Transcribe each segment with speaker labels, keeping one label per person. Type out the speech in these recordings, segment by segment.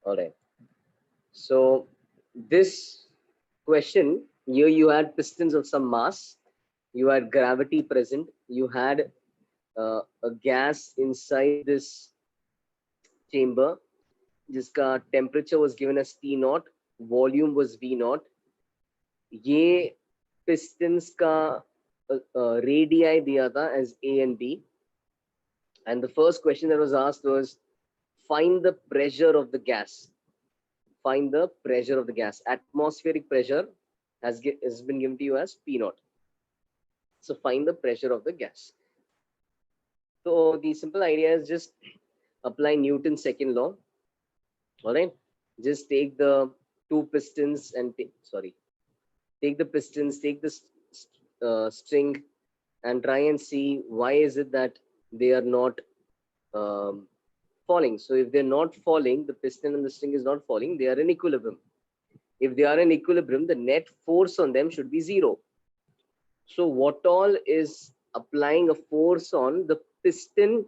Speaker 1: All right. So this question, here you had pistons of some mass, you had gravity present, you had a gas inside this chamber, जिसका temperature was given as T naught, volume was V naught. ये pistons का radii दिया था as A and B. And the first question that was asked was, find the pressure of the gas. Find the pressure of the gas. Atmospheric pressure has been given to you as P naught. So find the pressure of the gas. So the simple idea is just apply Newton's second law. All right. Just take the two pistons and take the pistons, take the string, and try and see why is it that they are not falling. So if they're not falling, the piston and the string is not falling, they are in equilibrium. If they are in equilibrium, the net force on them should be 0. So what all is applying a force on the piston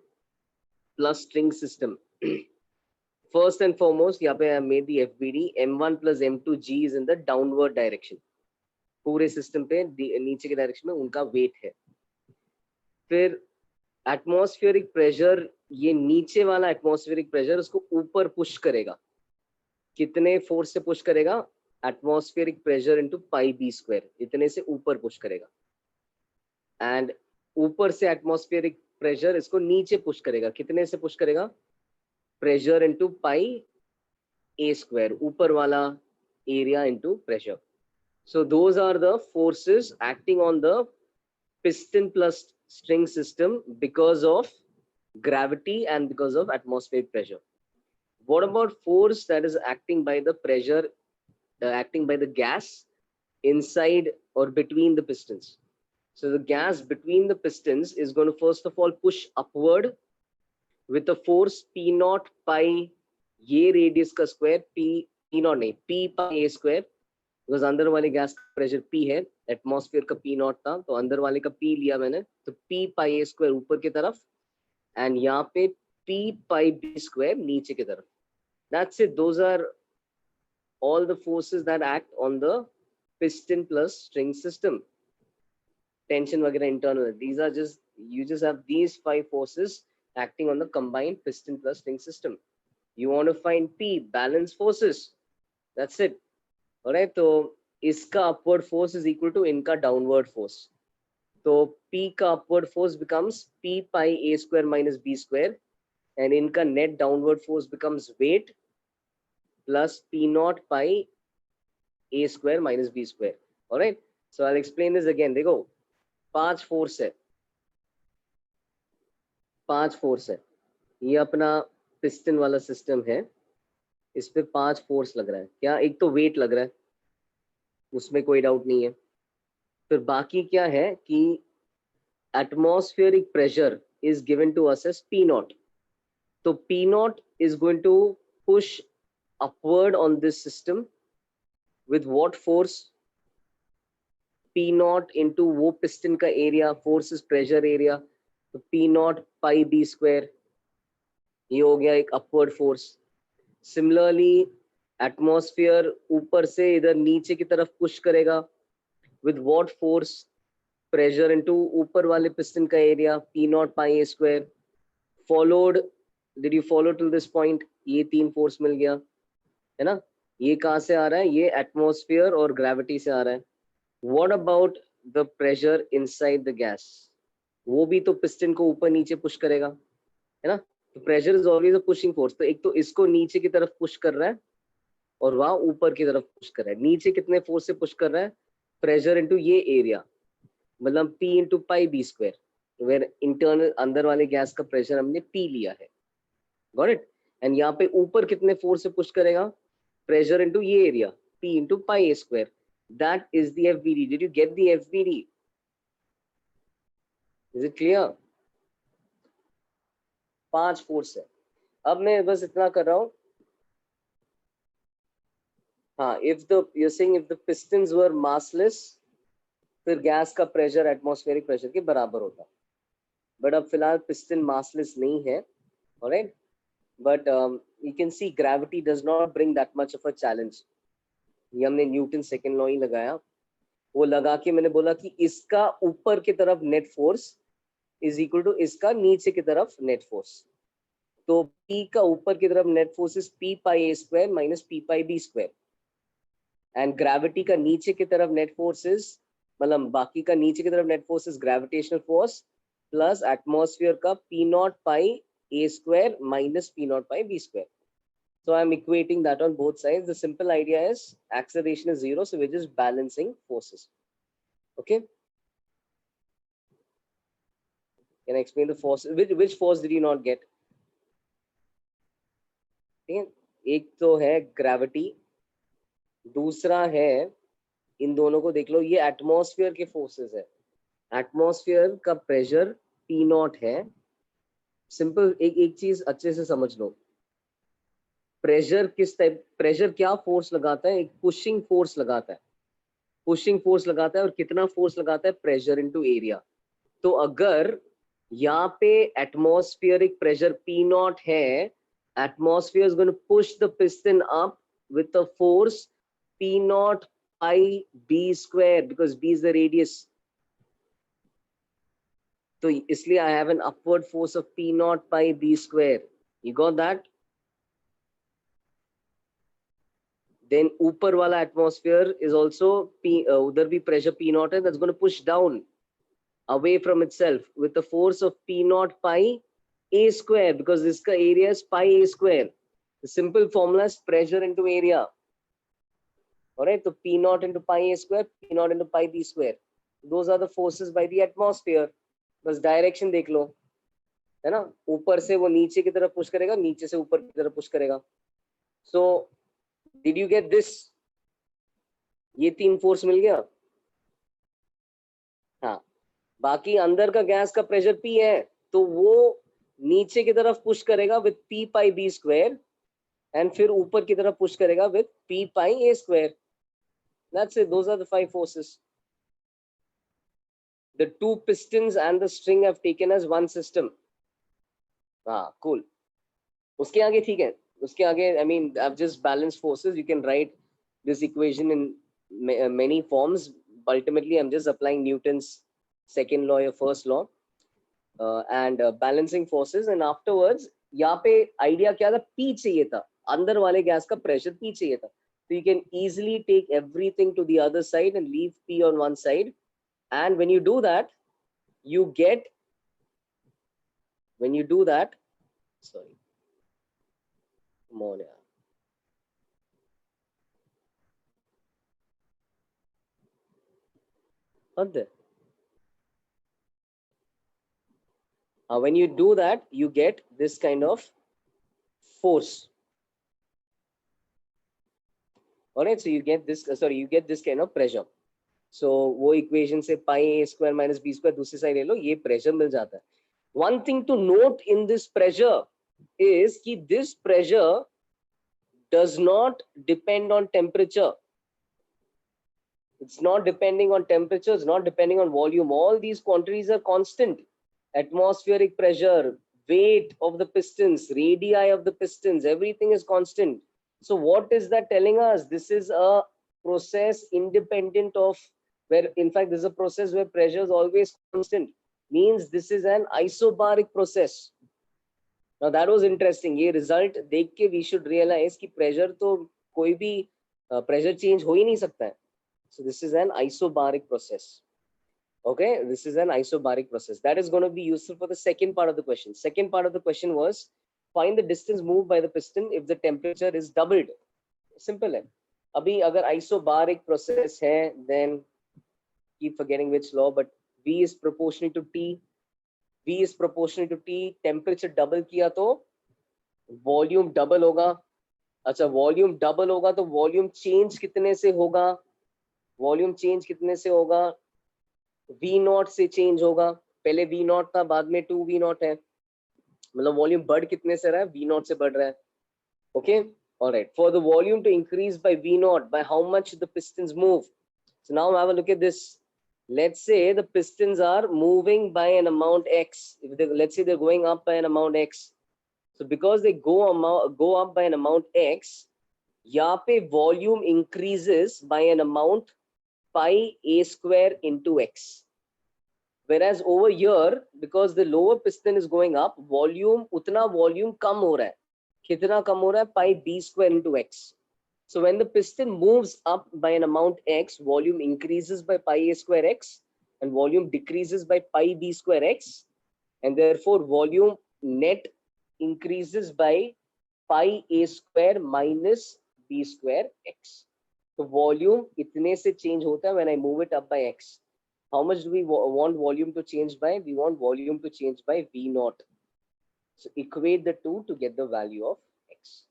Speaker 1: plus string system? First and foremost, यहाँ पे I made the FBD. M1 plus M2G is in the downward direction. पूरे system पे नीचे के direction में उनका wait है. फिर एटमॉस्फेरिक प्रेशर, ये नीचे वाला एटमॉस्फेरिक प्रेशर उसको ऊपर पुश करेगा. कितने फोर्स से पुश करेगा? Atmospheric pressure into pi B square, इतने से ऊपर पुश करेगा. एंड ऊपर से एटमॉस्फेरिक प्रेशर इसको नीचे पुश करेगा. कितने से पुश करेगा? प्रेशर इनटू पाई ए स्क्वायर, ऊपर वाला area into pressure. So those are the forces acting on the piston plus string system because of gravity and because of atmospheric pressure. What about force that is acting by the pressure, acting by the gas inside or between the pistons? So the gas between the pistons is going to first of all push upward with a force P naught pi ये radius का square, P naught नहीं, P pi a square, because अंदर वाले gas का pressure P है, atmosphere का P not था, तो अंदर वाले का P लिया मैंने, तो P पाई A स्क्वायर ऊपर की तरफ एंड यहाँ पे P पाई B स्क्वायर नीचे की तरफ. That's it. Those are all the forces that act on the piston plus string system. Tension वगैरह internal, these are just, you just have these 5 forces acting on the combined piston plus string system. You want to find P, balance forces. That's it. Alright, तो इसका upward force is equal to इनका downward force. तो P का upward force becomes P pi A square minus B square, and इनका net downward force becomes weight plus P naught pi A square minus B square. Alright, so I'll explain this again. देखो 5 force है, 5 force है. ये अपना piston वाला system है, इस पे 5 फोर्स लग रहा है. क्या? एक तो वेट लग रहा है, उसमें कोई डाउट नहीं है. फिर बाकी क्या है कि atmospheric pressure is given to us as P naught. तो P naught is going to push upward on this system with what force? P naught into वो पिस्टन का area, force is pressure area, तो P naught pi B square, ये हो गया एक upward force. Similarly atmosphere ऊपर से इधर नीचे की तरफ पुश करेगा with what force? Pressure into ऊपर वाले पिस्टन का area, P naught pi A square. Followed, did you follow to this point? ये 3 फोर्स मिल गया है ना. ये कहाँ से आ रहा है? ये एटमॉस्फेयर और ग्रेविटी से आ रहा है. What about the pressure inside the gas? वो भी तो पिस्टन को ऊपर नीचे पुश करेगा है ना. तो pressure is always a pushing force. तो एक तो इसको नीचे की तरफ पुश कर रहा है और वहां ऊपर की तरफ पुश कर रहा है. नीचे कितने फोर्स से पुश कर रहा है? प्रेशर इनटू ये एरिया, मतलब P into pi B square, where internal अंदर वाले गैस का प्रेशर हमने P लिया है. Got it. एंड यहाँ पे ऊपर कितने फोर्स से पुश करेगा? प्रेशर इनटू ये area, P into pi A square. That is the FBD. Did you get the FBD? Is it clear? 5 force है. अब मैं बस इतना कर रहा हूँ. हाँ, if the pistons were massless, फिर गैस का प्रेशर एटमॉस्फेरिक प्रेशर के बराबर होता. बट अब फिलहाल पिस्टन मासलेस नहीं है. Alright, but you can see gravity does not bring that much of a challenge. ये हमने न्यूटन सेकेंड लॉ ही लगाया, वो लगा के मैंने बोला कि इसका ऊपर की तरफ net force is equal to इसका नीचे की तरफ नेट फोर्स. तो P का ऊपर की तरफ net force is P pi A square minus P pi B square, and gravity का नीचे की तरफ नेट फोर्स इज, मतलब बाकी का नीचे की तरफ net force is gravitational force plus atmosphere का P naught pi A square minus P naught by B square. So I'm equating that on both sides. The simple idea is acceleration is zero, so we're just balancing forces. Okay. Can I explain the force? Which force did you not get? Okay. एक तो है gravity, दूसरा है, इन दोनों को देख लो, ये atmosphere के फोर्सेस है. एटमॉस्फेयर का प्रेशर P नॉट है. सिंपल एक चीज अच्छे से समझ लो, प्रेशर किस टाइप, प्रेशर क्या फोर्स लगाता है, एक पुशिंग फोर्स लगाता है, पुशिंग फोर्स लगाता है, और कितना फोर्स लगाता है, प्रेशर इनटू एरिया. तो अगर यहाँ पे एटमॉस्फेरिक प्रेशर P नॉट है, atmosphere is going to push the piston up with the force P naught pi B square, because B is the radius. तो इसलिए I have an upward force of P naught by B square. You got that? Then ऊपर वाला atmosphere is also P, उधर भी pressure P naught है, that's going to push down away from itself with the force of P naught pi A square, because इसका area is pi A square. The simple formula is pressure into area. Alright, so P naught into pi A square, P naught into pi B square. Those are the forces by the atmosphere. बस direction देख लो, है ना, ऊपर से वो नीचे की तरफ पुश करेगा, नीचे से ऊपर की तरफ पुश करेगा. So did you get this? ये तीन फोर्स मिल गया. हाँ, बाकी अंदर का गैस का प्रेशर P है, तो वो नीचे की तरफ पुश करेगा with P pi B square, and फिर ऊपर की तरफ पुश करेगा with P pi A square. That's it. Those are the five forces. The two pistons and the string have taken as one system. हाँ, cool. उसके आगे ठीक है, उसके आगे I mean I've just balanced forces. You can write this equation in many forms. Ultimately, I'm just applying Newton's second law or first law and balancing forces. And afterwards, यहाँ पे idea क्या था? P चाहिए था, अंदर वाले gas का pressure P चाहिए था. So you can easily take everything to the other side and leave P on one side. And when you do that, sorry, come on, yeah. Not there. When you do that, you get this kind of force. All right, so you get this, you get this kind of pressure. So वो equation से pi A square minus B square दूसरी side ले लो, ये pressure मिल जाता है. One thing to note in this pressure is कि this pressure does not depend on temperature. It's not depending on temperature, it's not depending on volume. All these quantities are constant. Atmospheric pressure, weight of the pistons, radii of the pistons, everything is constant. So what is that telling us? This is a process independent of, where in fact this is a process where pressure is always constant. Means this is an isobaric process. Now that was interesting. ये result देख के we should realize कि pressure तो कोई भी pressure change हो ही नहीं सकता है. So this is an isobaric process. Okay, this is an isobaric process. That is going to be useful for the second part of the question. Second part of the question was find the distance moved by the piston if the temperature is doubled. Simple है. अभी अगर isobaric process है, then keep forgetting which law, but V is proportional to T. V is proportional to T. Temperature double किया तो volume double होगा. अच्छा, volume double होगा तो volume change कितने से होगा? Volume change कितने से होगा? V नॉट से चेंज होगा. पहले V नॉट था, बाद में 2V नॉट है. मतलब वॉल्यूम बढ़ कितने से रहा है? V नॉट से बढ़ रहा है. Okay, alright. For the volume to increase by V naught, by how much the pistons move? So now have a look at this. Let's say the pistons are moving by an amount X. Let's say they're going up by an amount X. So because they go up by an amount x, यहाँ पे volume increases by an amount pi a square into x. Whereas over here, because the lower piston is going up, volume उतना volume कम हो रहा है. कितना कम हो रहा है? Pi b square into x. So when the piston moves up by an amount x, volume increases by pi a square x, and volume decreases by pi b square x, and therefore volume net increases by pi a square minus b square x. So volume itne se change hota hai when I move it up by x. How much do we want volume to change by? We want volume to change by v naught. So equate the two to get the value of x.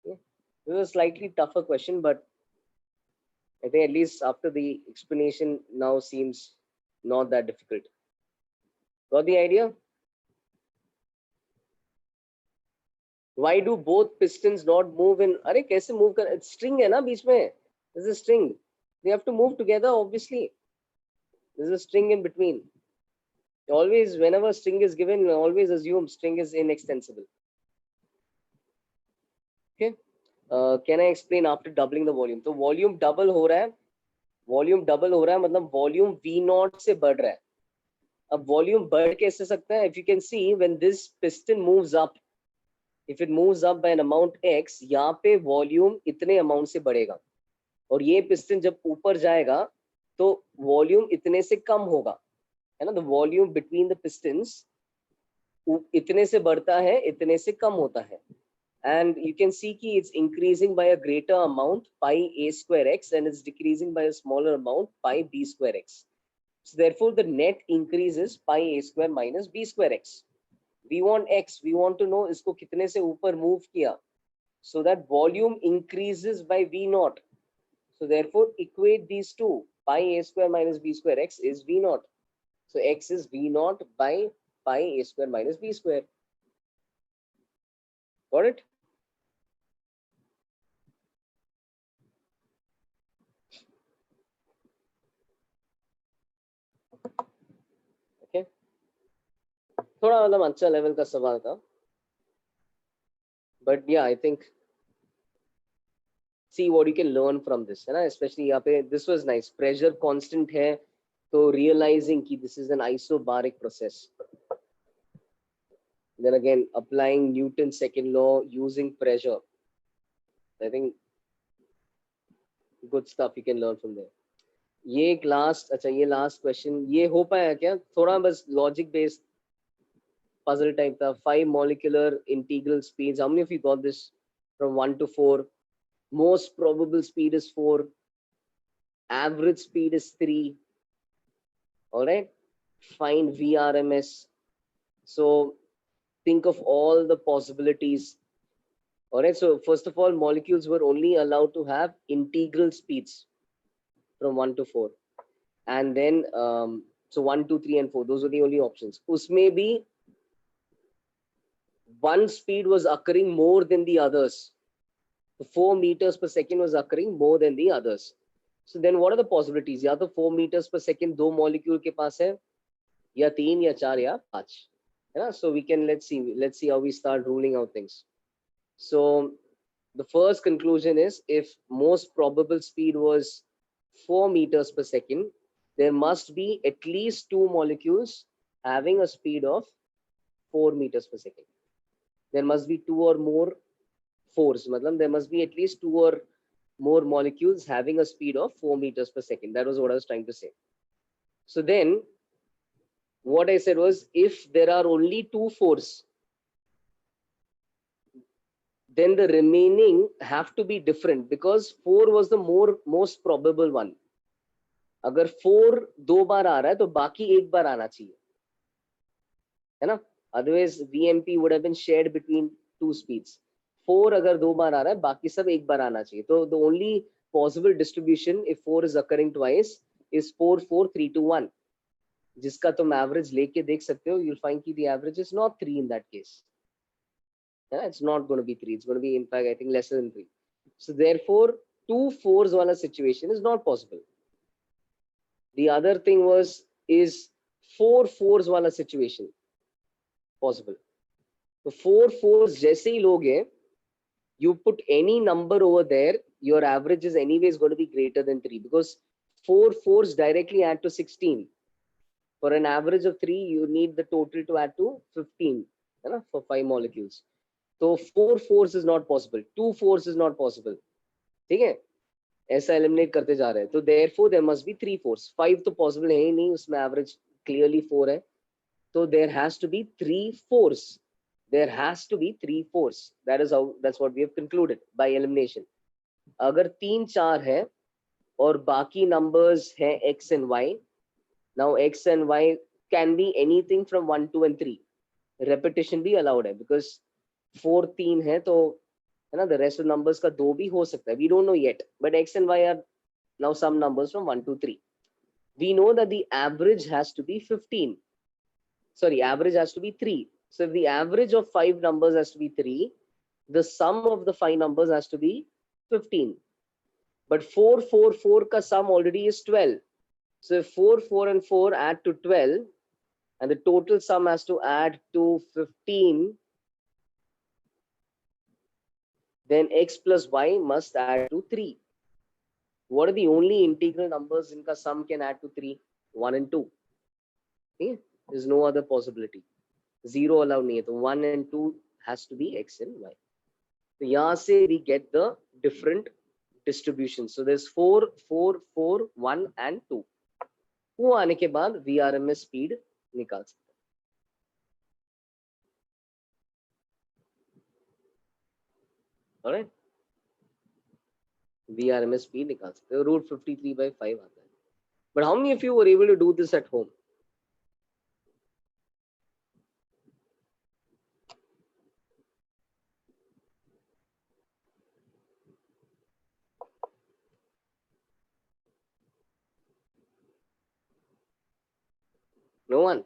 Speaker 1: Okay. This is a slightly tougher question, but I think at least after the explanation now seems not that difficult. Got the idea? Why do both pistons not move in? अरे कैसे move कर? It's string है ना बीच में. There's a string. They have to move together, obviously. There's a string in between. Always, whenever string is given, always assume string is inextensible. Okay. Can I explain after doubling the volume? तो volume double हो रहा है. Volume double हो रहा है मतलब volume V naught से बढ़ रहा है. अब volume बढ़ कैसे सकता है? If you can see, when this piston moves up, if it moves up by an amount x, यहाँ पे volume इतने amount से बढ़ेगा. और ये piston जब ऊपर जाएगा, तो volume इतने से कम होगा. है ना? The volume between the pistons इतने से बढ़ता है, इतने से कम होता है. And you can see कि it's increasing by a greater amount pi a square x and it's decreasing by a smaller amount pi b square x. So therefore the net increase is pi a square minus b square x. We want x, we want to know इसको कितने से ऊपर move किया. So that volume increases by v naught. So therefore equate these two. Pi a square minus b square x is v naught. So x is v naught by pi a square minus b square. Got it? Okay. थोड़ा मतलब अच्छा level का सवाल था. But yeah, I think see what you can learn from this, है ना? Especially यहाँ पे this was nice. Pressure constant है, तो realizing कि this is an isobaric process. Then again, applying Newton's second law using pressure. I think good stuff you can learn from there. ये एक last, अच्छा ये last question, ये हो पाया क्या? थोड़ा बस logic based puzzle type था. 5 molecular integral speeds. How many of you got this from 1 to 4? Most probable speed is 4. Average speed is 3. All right. Find VRMS. So think of all the possibilities. All right. So first of all, molecules were only allowed to have integral speeds from 1 to 4. And then, so 1, 2, 3, and 4, those were the only options. Usme bhi one speed was occurring more than the others. 4 meters per second was occurring more than the others. So then what are the possibilities? या तो 4 meters per second दो molecule के पास है, या 3 या 4 या 5, है ना? So we can let's see how we start ruling out things. So the first conclusion is if most probable speed was 4 meters per second, there must be at least 2 molecules having a speed of 4 meters per second. There must be 2 or more force. Matlab, there must be at least 2 or more molecules having a speed of 4 meters per second. That was what I was trying to say. So then what I said was, if there are only 2 force, then the remaining have to be different because 4 was the most probable one. अगर 4 दो बार आ रहा है तो बाकी एक बार आना चाहिए, है ना? Otherwise VMP would have been shared between 2 speeds. 4 अगर दो बार आ रहा है बाकी सब एक बार आना चाहिए. तो the only possible distribution if 4 is occurring twice is 4 4 3 2 1, जिसका तुम average लेके देख सकते हो. You'll find कि the average is not 3 in that case. Yeah, it's not going to be 3. It's going to be in fact I think lesser than 3. So therefore 2 4s wala situation is not possible. The other thing is 4 4s wala situation possible. तो 4 4s जैसे ही लोगे, you put any number over there, your average is anyways going to be greater than 3, because 4 4s directly add to 16. For an average of 3, you need the total to add to 15, है ना, for 5 molecules. So 4 4s is not possible, 2 4s is not possible. ठीक है, ऐसा eliminate करते जा रहे हैं. तो therefore there must be 3 4s. 5 तो पॉसिबल है ही नहीं, उसमें एवरेज क्लियरली 4 है. तो there has to be 3 4s. There has to be 3 4s. That's what we have concluded by elimination. अगर 3 4 है और बाकी numbers हैं x and y, now x and y can be anything from 1 2 and 3. repetition भी allowed है, because 4 3 है तो है ना, the rest of numbers का 2 भी हो सकता है. We don't know yet, but x and y are now some numbers from 1 to 3. We know that the average has to be 15. Sorry, average has to be 3. So if the average of 5 numbers has to be 3, the sum of the 5 numbers has to be 15. But 4 4 4 ka sum already is 12. So if 4 4 and 4 add to 12, and the total sum has to add to 15, then x plus y must add to 3. What are the only integral numbers in ka sum can add to 3? 1 and 2. Okay? There's no other possibility. 0 allowed nahi hai, so 1 and 2 has to be x and y. So yahan se we get the different distributions. So there's 4 4 4 1 and 2. वो आने के बाद VRMS speed निकाल सकते हैं. Alright, VRMS speed निकाल सकते हैं. Root 53/5 आता है. But how many of you were able to do this at home? No one.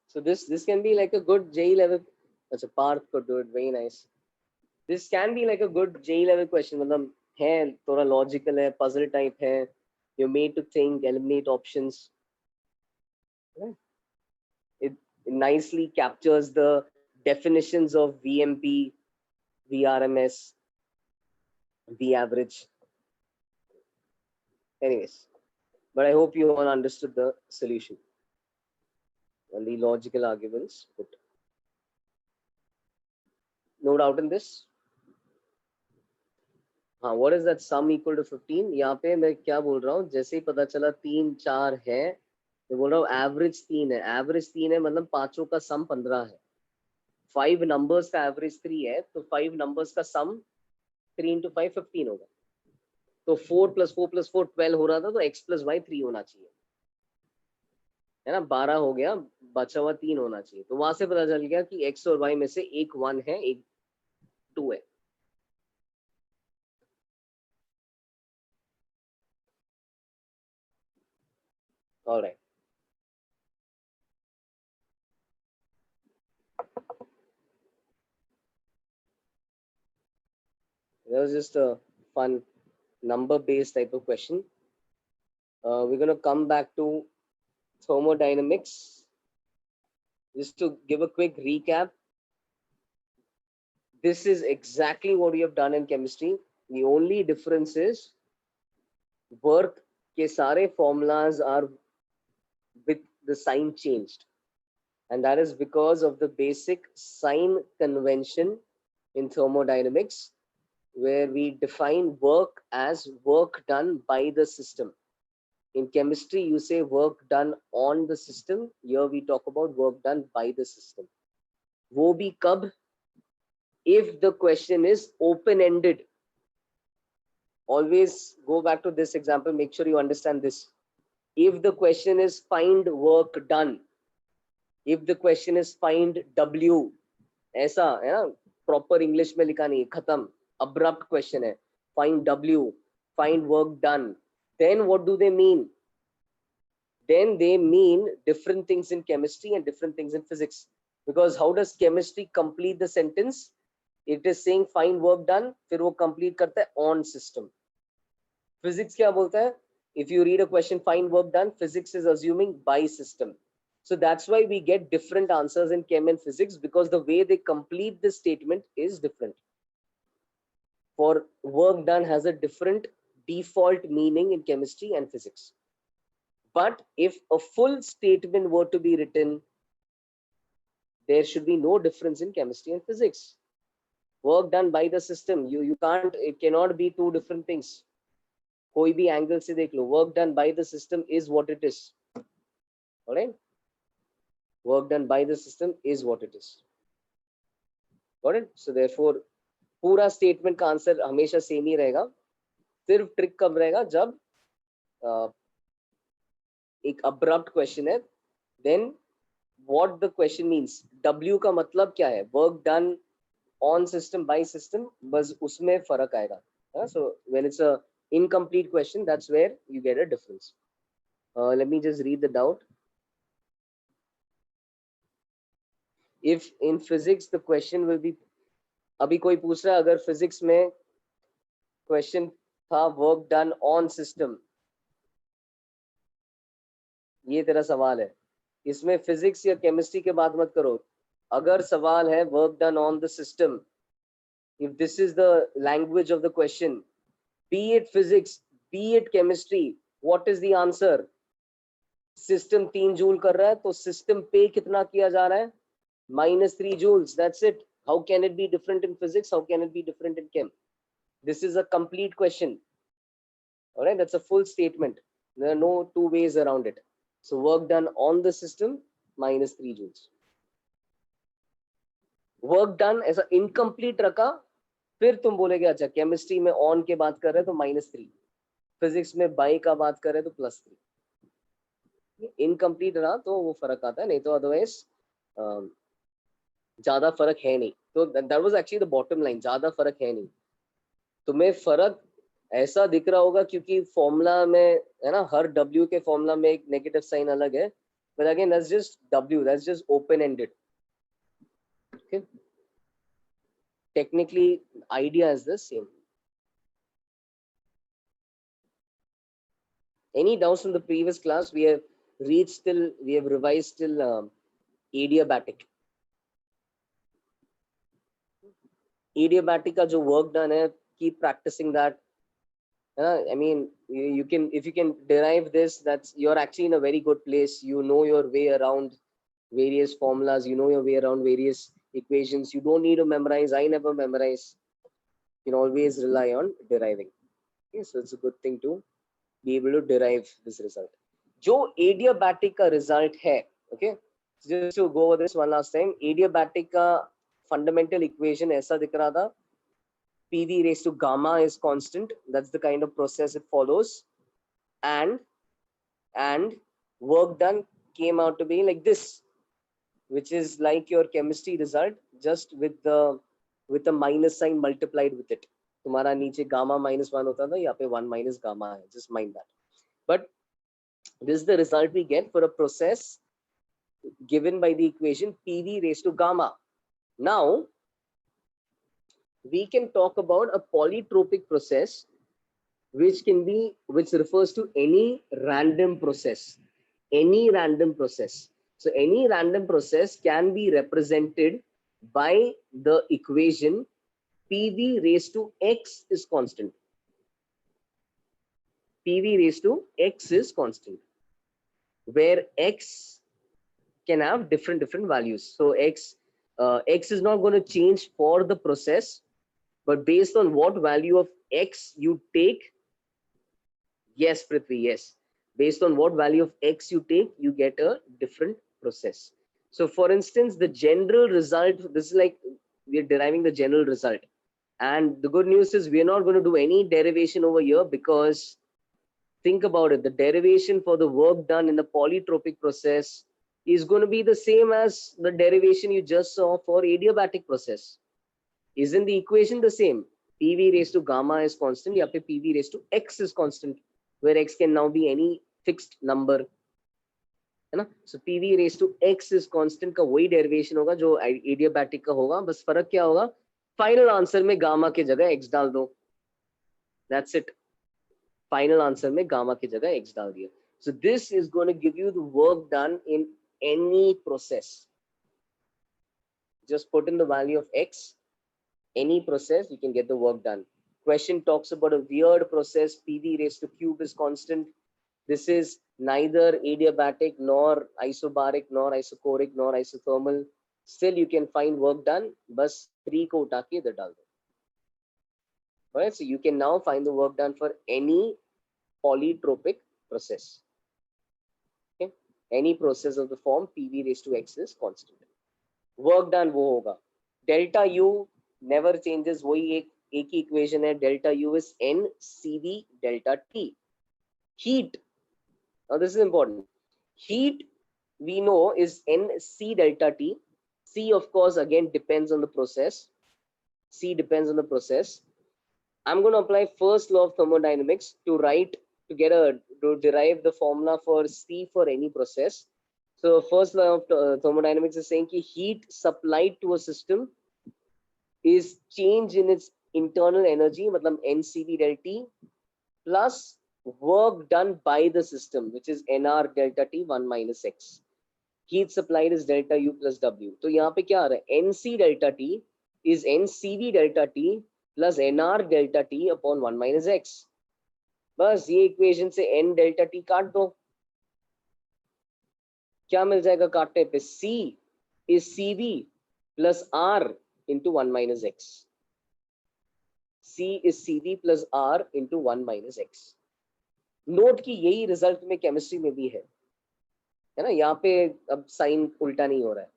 Speaker 1: So this can be like a good JEE level. That's a Parth could do it. Very nice. This can be like a good JEE level question. मतलब है थोड़ा logical है, puzzle type है. You're made to think, eliminate options. It nicely captures the definitions of VMP, VRMS, V average. Anyways, but I hope you all understood the solution and the logical arguments put. No doubt in this. हाँ, what is that sum equal to 15? यहाँ पे मैं क्या बोल रहा हूँ, जैसे ही पता चला 3 4 है, मैं बोल रहा हूँ एवरेज 3 है. एवरेज 3 है मतलब पांचों का सम 15 है. 5 नंबर्स का एवरेज 3 है, तो 5 नंबर्स का सम 3 into 5 15 होगा. तो 4 + 4 + 4 12 हो रहा था, तो x + y 3 होना चाहिए, है ना. 12 हो गया, बचा हुआ 3 होना चाहिए. तो वहां से पता चल गया कि x और y में से एक 1 है, एक 2 है. All right. That was just a fun number-based type of question. We're going to come back to thermodynamics. Just to give a quick recap, this is exactly what we have done in chemistry. The only difference is work के सारे formulas are with the sign changed, and that is because of the basic sign convention in thermodynamics, where we define work as work done by the system. In chemistry, you say work done on the system. Here we talk about work done by the system. वो भी कब? If the question is open-ended. Always go back to this example. Make sure you understand this. If the question is find work done, if the question is find W, ऐसा है ना, proper English में लिखा नहीं, खत्म, abrupt question है. Find W, find work done. Then what do they mean? Then they mean different things in chemistry and different things in physics. Because how does chemistry complete the sentence? It is saying find work done, फिर वो complete करता है on system. Physics क्या बोलता है? If you read a question find work done, physics is assuming by system. So that's why we get different answers in chem and physics, because the way they complete this statement is different. For work done has a different default meaning in chemistry and physics. But if a full statement were to be written, there should be no difference in chemistry and physics. Work done by the system, you can't, it cannot be two different things. कोई भी angle से देख लो, work done by the system is what it is. All right, work done by the system is what it is. Got it? So therefore पूरा statement का answer हमेशा same ही रहेगा. सिर्फ ट्रिक कब रहेगा, जब एक अब्रप्ट क्वेश्चन है, then what the question means. W का मतलब क्या है, work done on system by system, बस उसमें फर्क आएगा. So when it's a incomplete question, that's where you get a difference. Let me just read the doubt. If in physics the question will be, अभी कोई पूछ रहा है अगर फिजिक्स में क्वेश्चन था वर्क डन ऑन सिस्टम, ये तेरा सवाल है. इसमें फिजिक्स या केमिस्ट्री के बात मत करो. अगर सवाल है work done on the system, if this is the language of the question, be it physics, be it chemistry, what is the answer? System 3 joule कर रहा है, तो सिस्टम पे कितना किया जा रहा है, -3 joules. That's it. How can it be different in physics? How can it be different in chem? This is a complete question. All right, that's a full statement. There are no two ways around it. So work done on the system, -3 joules. Work done ऐसा incomplete रखा, फिर तुम बोलेगे अच्छा chemistry में on के बात कर रहे हैं तो -3, फिजिक्स में बाई का बात कर रहे हैं तो +3. इनकम्प्लीट रहा तो वो फर्क आता है, नहीं तो अदरवाइज ज्यादा फर्क है नहीं. तो that was actually the bottom line, ज्यादा फर्क है नहीं. तुम्हें फर्क ऐसा दिख रहा होगा क्योंकि फॉर्मूला में है ना, हर W के फॉर्मूला में एक नेगेटिव साइन अलग है, but again that's just W, that's just open ended. Okay, technically idea is the same. Any doubts from the previous class? We have reached till, we have revised till adiabatic. Adiabatic का जो work done है, keep practicing that. I mean, you can, if you can derive this, that's, you're actually in a very good place. You know your way around various formulas, you know your way around various equations. You don't need to memorize. I never memorize. You can always rely on deriving. Okay, so it's a good thing to be able to derive this result. जो adiabatic का result है, okay, just to go over this one last time. Adiabatic का fundamental equation ऐसा दिख रहा था, PV raised to gamma is constant. That's the kind of process it follows, and work done came out to be like this, which is like your chemistry result, just with the minus sign multiplied with it. तुम्हारा नीचे gamma -1 होता था, यहाँ पे 1 minus gamma है, just mind that. But this is the result we get for a process given by the equation PV raised to gamma. Now we can talk about a polytropic process, which refers to any random process. Any random process. So any random process can be represented by the equation PV raised to x is constant. PV raised to x is constant, where x can have different values. So x is not going to change for the process, but based on what value of x you take, yes, Prithvi, yes. Based on what value of x you take, you get a different process. So for instance, the general result, this is like we're deriving the general result. And the good news is we're not going to do any derivation over here, because think about it, the derivation for the work done in the polytropic process is going to be the same as the derivation you just saw for adiabatic process. Isn't the equation the same? PV raised to gamma is constant, या पे PV raised to x is constant, where x can now be any fixed number, है ना? So PV raised to x is constant का वही derivation होगा जो adiabatic का होगा, बस फर्क क्या होगा, फाइनल आंसर में गामा की जगह x डाल दो. That's it. फाइनल आंसर में गामा की जगह x डाल दिया. So this is going to give you the work done in any process. Just put in the value of x, any process, you can get the work done. Question talks about a weird process, PV raised to cube is constant. This is neither adiabatic nor isobaric nor isochoric nor isothermal. Still you can find work done, bas 3 ko uta ke idhar dal do. Alright, so you can now find the work done for any polytropic process. Okay, any process of the form PV raised to x is constant. Work done वो होगा delta U never changes, वही एक ही equation है, delta U is n CV delta T. Heat, now this is important. Heat we know is n C delta T. C of course again depends on the process. C depends on the process. I'm going to apply first law of thermodynamics to derive the formula for C for any process. So first law of thermodynamics is saying that heat supplied to a system is change in its internal energy, matlab NCV delta T, plus work done by the system, which is NR delta T 1 minus X. Heat supplied is delta U plus W. So यहाँ पे क्या आ रहा है? NC delta T is NCV delta T plus NR delta T upon 1 minus X. बस ये equation से N delta T काट दो, क्या मिल जाएगा काटने पे? C is CV plus R into 1 minus X. C is CV plus R into 1 minus X. Note की यही रिजल्ट में केमिस्ट्री में भी है ना? यहाँ पे अब साइन उल्टा नहीं हो रहा है,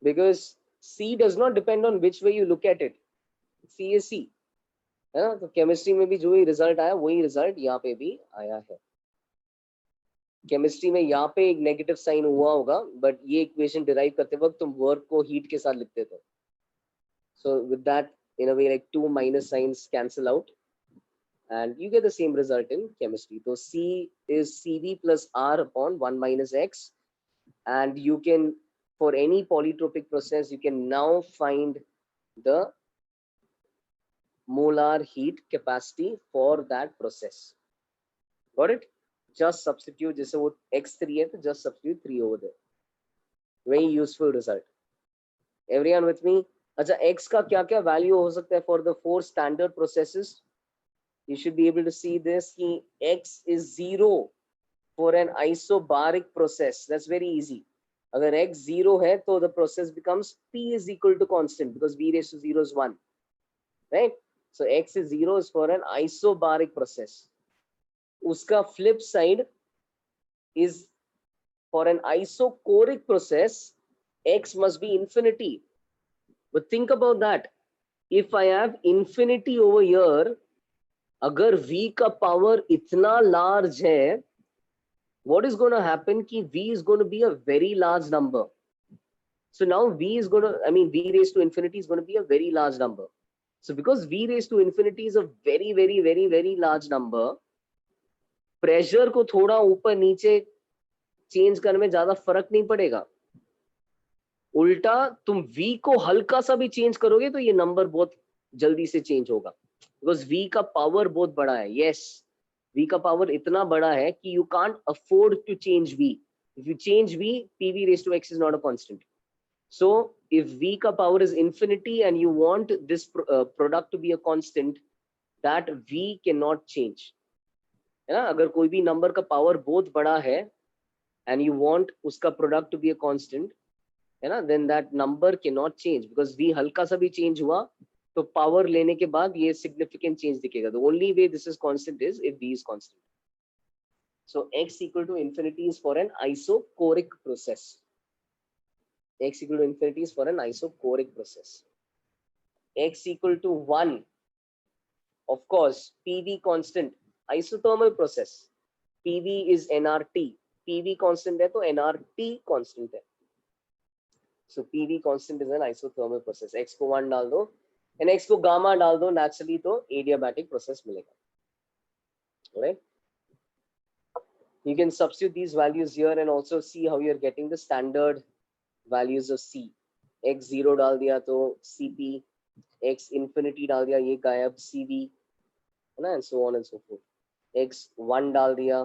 Speaker 1: because C does not depend on which way you look at it. C is C, है ना? तो केमिस्ट्री में भी जो ही रिजल्ट आया वही रिजल्ट यहाँ पे भी आया है. केमिस्ट्री में यहाँ पे एक नेगेटिव साइन हुआ होगा, बट ये इक्वेशन डिराइव करते वक्त तुम वर्क को हीट के साथ लिखते थे. So with that in a way like 2 minus science cancel out and you get the same result in chemistry. So C is CV plus R upon 1 minus X, and you can, for any polytropic process, you can now find the molar heat capacity for that process. Got it? Just substitute, जैसे वो X3 है तो just substitute 3 over there. Very useful result. Everyone with me? अच्छा, X का क्या क्या value हो सकता है for the 4 standard processes? You should be able to see this ki X is 0 for an isobaric process. That's very easy. Agar X 0 hai to the process becomes P is equal to constant because V raised to 0 is 1, right? So X is 0 is for an isobaric process. Uska flip side is for an isochoric process, X must be infinity. But think about that. If I have infinity over here, अगर V का power इतना large है, what is going to happen कि V is going to be a very large number. So now V is going to, I mean V raised to infinity is going to be a very large number. So because V raised to infinity is a very very very very large number, pressure को थोड़ा ऊपर नीचे change करने में ज्यादा फर्क नहीं पड़ेगा. उल्टा तुम V को हल्का सा भी चेंज करोगे तो ये नंबर बहुत जल्दी से चेंज होगा. Because V का पावर बहुत बड़ा है. Yes, V का पावर इतना बड़ा है कि you can't afford to change V. If you change V, PV raised to X is not a constant. So if V का power is infinity and you want this product to be a constant, that V cannot change. है ना? अगर कोई भी number का power बहुत बड़ा है and you want उसका product to be a constant, है ना? Then that number cannot change because V हल्का सा भी change हुआ तो पावर लेने के बाद ये सिग्निफिकेंट चेंज दिखेगा. The only way this is constant is if V is constant. So X equal to infinity is for an isochoric process. X equal to infinity is for an isochoric process. X equal to 1, of course, PV constant, isothermal process. PV is nRT. PV constant है तो nRT constant है. So PV constant is an isothermal process. X को 1 डाल दो and X को gamma डाल दो naturally तो adiabatic process मिलेगा. Alright? You can substitute these values here and also see how you're getting the standard values of C. X 0 डाल दिया तो CP, X infinity डाल दिया ये गायब CV, है ना? And so on and so forth. X 1 डाल दिया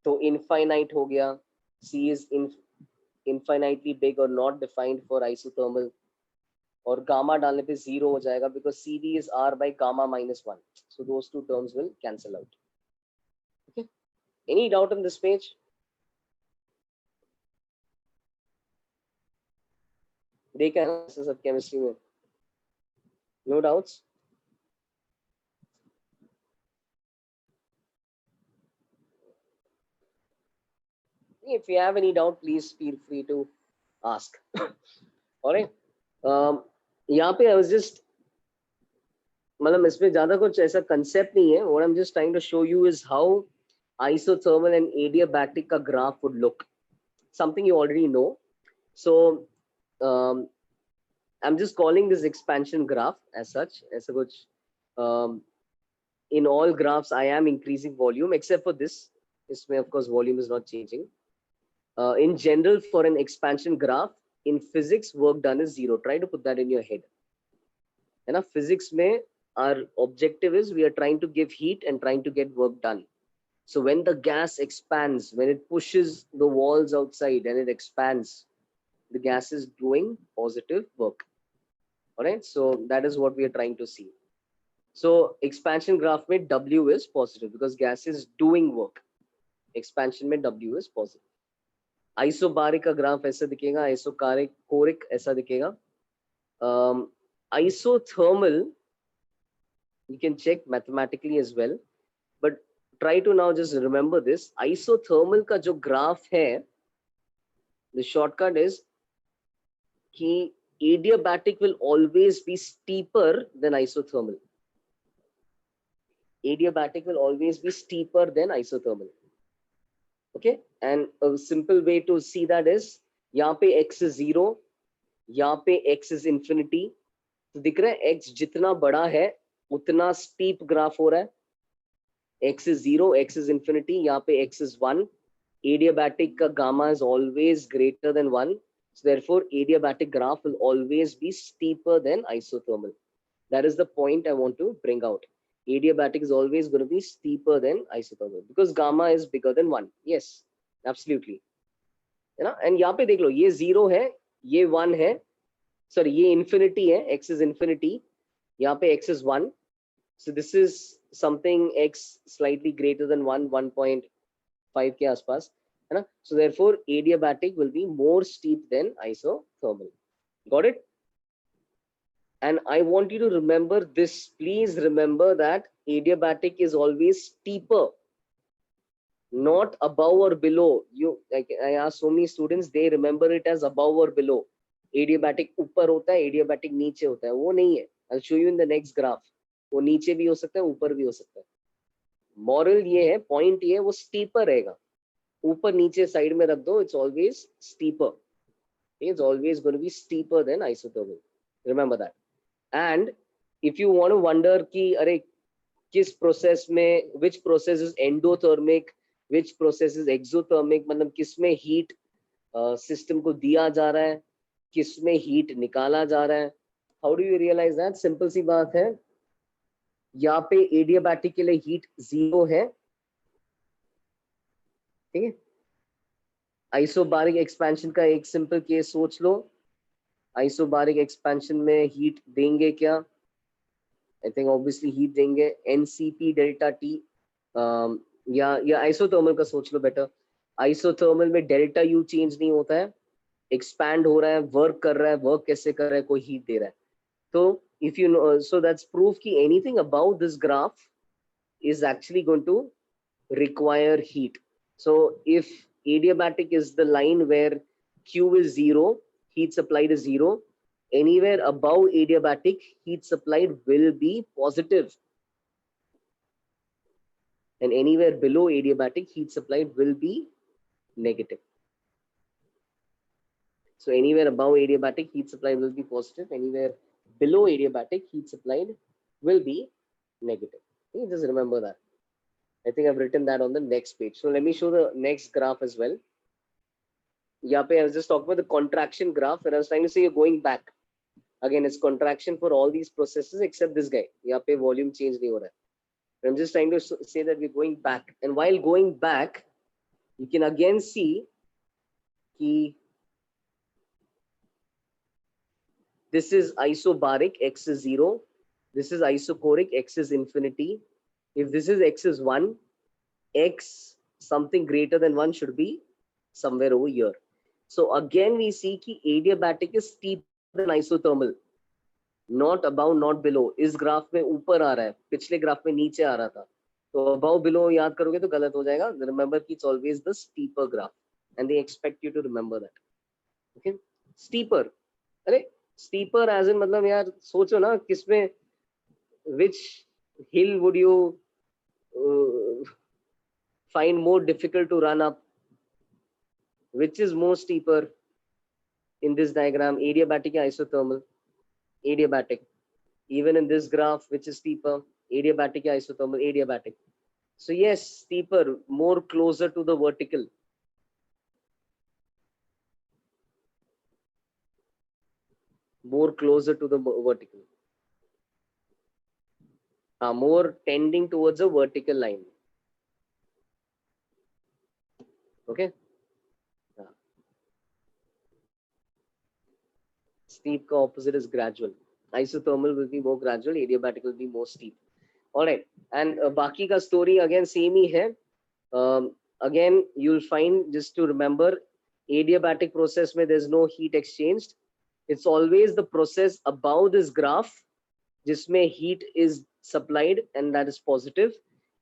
Speaker 1: तो infinite हो गया, C is infinitely big or not defined for isothermal, और गामा डालने पे 0 हो जाएगा because CD is R by gamma minus 1. So those two terms will cancel out. Okay. Any doubt on this page? देखा है ना ऐसा सब केमिस्ट्री में? No doubts? If you have any doubt, please feel free to ask. All right. यहाँ पे I was just, मतलब इसमें ज्यादा कुछ ऐसा concept नहीं है. What I'm just trying to show you is how isothermal and adiabatic का graph would look. Something you already know. So I'm just calling this expansion graph as such. ऐसा कुछ in all graphs I am increasing volume except for this. इसमें of course volume is not changing. In general, for an expansion graph in physics, work done is 0. Try to put that in your head. And physics mein, our objective is we are trying to give heat and trying to get work done. So when the gas expands, when it pushes the walls outside and it expands, the gas is doing positive work. All right. So that is what we are trying to see. So expansion graph mein W is positive because gas is doing work. Expansion mein W is positive. Isobaric का graph ऐसा दिखेगा, isochoric ऐसा दिखेगा. Isothermal you can check mathematically as well, but try to now just remember this. Isothermal का जो graph है, the shortcut is कि adiabatic will always be steeper than isothermal. Adiabatic will always be steeper than isothermal. Okay, and a simple way to see that is यहाँ पे x is 0, यहाँ पे x is infinity. तो दिख रहा है x जितना बड़ा है उतना steep ग्राफ हो रहा है. x is 0, x is infinity, यहाँ पे x is 1. Adiabatic का gamma is always greater than 1. So therefore adiabatic graph will always be steeper than isothermal. That is the point I want to bring out. Adiabatic is always going to be steeper than isothermal because gamma is bigger than 1. Yes, absolutely. है ना? And यहाँ पे देख लो ये 0 है, ये 1 है, sorry ये infinity है, x is infinity, यहाँ पे x is 1. So this is something x slightly greater than 1, 1.5 के आसपास, है ना? So therefore adiabatic will be more steep than isothermal. Got it? And I want you to remember this. Please remember that adiabatic is always steeper, not above or below. I ask so many students, they remember it as above or below. Adiabatic ऊपर होता है, adiabatic नीचे होता है. वो नहीं है. I'll show you in the next graph. वो नीचे भी हो सकता है, ऊपर भी हो सकता है. Moral ये है, point ये है, वो steeper रहेगा. ऊपर नीचे side में रख दो, it's always steeper. It's always going to be steeper than isothermal. Remember that. And if you want to wonder कि अरे किस process में, which process is endothermic, which process is exothermic, मतलब किस में heat system को दिया जा रहा है, किस में heat निकाला जा रहा है. How do you realize that? Simple सी बात है, यहाँ पे adiabatic के लिए heat 0 है, ठीक है. आइसोबारिक एक्सपेंशन का एक सिंपल केस सोच लो. आइसोबारिक एक्सपेंशन में हीट देंगे क्या? आई थिंक ऑब्वियसली हीट देंगे, एनसीपी डेल्टा टी. या आइसोथर्मल का सोच लो बेटर. आइसोथर्मल में डेल्टा यू चेंज नहीं होता है, एक्सपैंड हो रहा है, वर्क कर रहा है. वर्क कैसे कर रहा है? कोई हीट दे रहा है. तो if you know, so that's proof कि anything about this graph is actually going to require heat. So if adiabatic is the line where Q is 0, heat supplied is 0, anywhere above adiabatic, heat supplied will be positive. And anywhere below adiabatic, heat supplied will be negative. So anywhere above adiabatic, heat supplied will be positive. Anywhere below adiabatic, heat supplied will be negative. Okay, just remember that. I think I've written that on the next page. So let me show the next graph as well. यहाँ पे I was just talking about the contraction graph, and I was trying to say you're going back. Again, it's contraction for all these processes except this guy. यहाँ पे volume change नहीं हो रहा है. I'm just trying to say that we're going back. And while going back, You can again see कि this is isobaric, x is 0. This is isochoric, x is infinity. If this is x is 1, x something greater than 1 should be somewhere over here. So again we see कि adiabatic is steeper than isothermal. Not above, not below. इस graph में ऊपर आ रहा है, पिछले graph में नीचे आ रहा था. तो above below याद करोगे तो गलत हो जाएगा. Remember कि it's always the steeper graph and they expect you to remember that. Okay, steeper. अरे steeper as in मतलब यार सोचो ना किसमें, which hill would you find more difficult to run up? Which is more steeper in this diagram? Adiabatic or isothermal? Adiabatic. Even in this graph, which is steeper? Adiabatic or isothermal? Adiabatic. So yes, steeper, more closer to the vertical. More closer to the vertical. More tending towards a vertical line. Okay. Steep opposite is gradual. Isothermal will be more gradual. Adiabatic will be more steep. All right. And baki ka story again same hi hai. Again, you'll find, just to remember, adiabatic process mein there's no heat exchanged. It's always the process above this graph jisme heat is supplied and that is positive,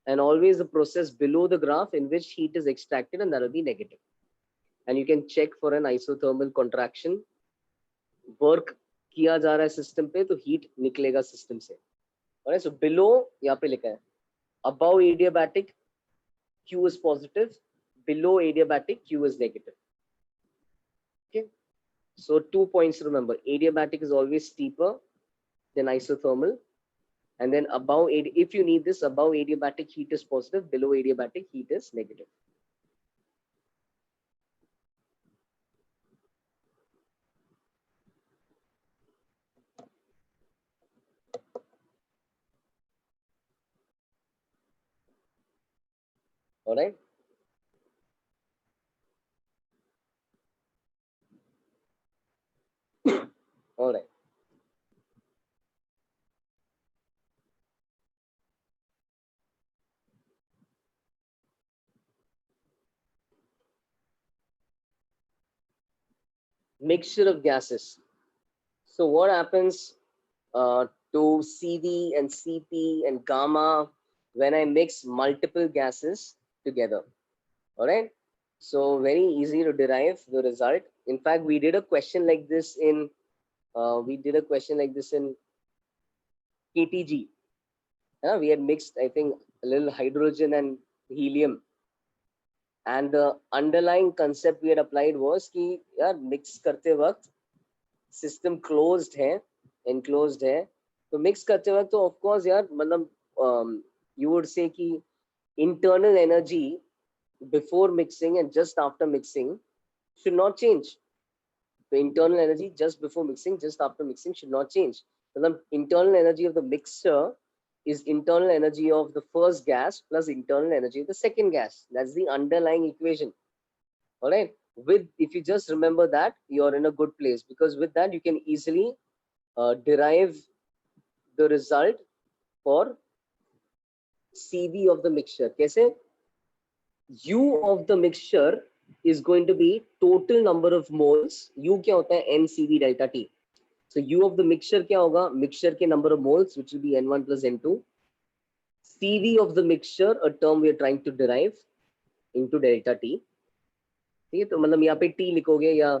Speaker 1: and always the process below the graph in which heat is extracted and that will be negative. And you can check for an isothermal contraction. Work किया जा रहा है system पे तो heat निकलेगा system से. Alright, so below यहाँ पे लिखा है above adiabatic Q is positive, below adiabatic Q is negative. Okay, so 2 points to remember. Adiabatic is always steeper than isothermal, and then above, if you need this, above adiabatic heat is positive, below adiabatic heat is negative. All right. All right. Mixture of gases. So what happens to CV and CP and gamma when I mix multiple gases together? All right. So very easy to derive the result. In fact, we did a question like this in KTG. We had mixed, I think, a little hydrogen and helium. And the underlying concept we had applied was कि यार mix करते वक्त system closed है, enclosed है, तो mix करते वक्त तो of course यार मतलब you would say कि internal energy before mixing and just after mixing should not change. The internal energy just before mixing, just after mixing should not change. The internal energy of the mixture is internal energy of the first gas plus internal energy of the second gas. That's the underlying equation. All right. With, if you just remember that, you're in a good place, because with that you can easily derive the result for CV of the mixture. Kaise? U of the mixture is going to be total number of moles. U क्या होता है? NCV delta T. So U of the mixture क्या होगा? Mixture के number of moles, which will be N1 plus N2. CV of the mixture, a term we are trying to derive, into delta T. ठीक है, तो मतलब यहाँ पे T लिखोगे या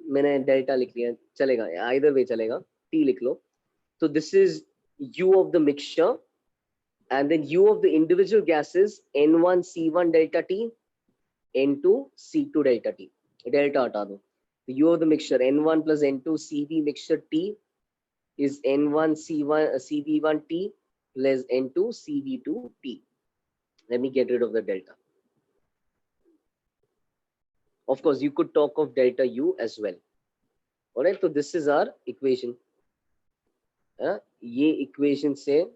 Speaker 1: मैंने delta लिख लिया, चलेगा, either way चलेगा, T लिख लो. So this is U of the mixture, and then U of the individual gases, N1 C1 delta T, N2 C2 delta T. Delta हटा दो. The U of the mixture N1 plus N2 CV mixture T is N1 C1 CV1 T plus N2 CV2 T. Let me get rid of the delta. Of course, you could talk of delta U as well. All right, so this is our equation. ये equation से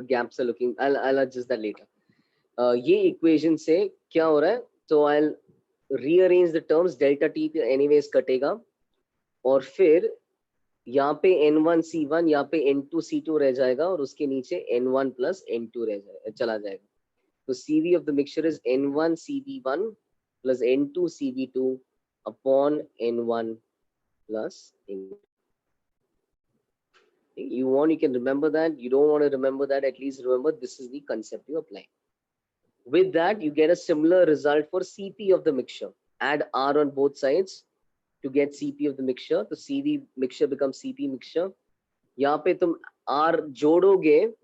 Speaker 1: gaps are looking. I'll adjust that later. ये equation से क्या हो रहा है, तो I rearrange the terms, delta T anyways कटेगा और फिर यहाँ पे N1C1, यहाँ पे N2C2 रह जाएगा और उसके नीचे N1 प्लस N2 रह जाएगा, चला जाएगा. तो CV of the mixture is N1CV1 plus N2CV2 upon N1 plus N2. You want, you can remember that. You don't want to remember that, at least remember this is the concept you apply. With that, you get a similar result for CP of the mixture. Add R on both sides to get CP of the mixture. The CV mixture becomes CP mixture. यहाँ पे तुम R जोड़ोगे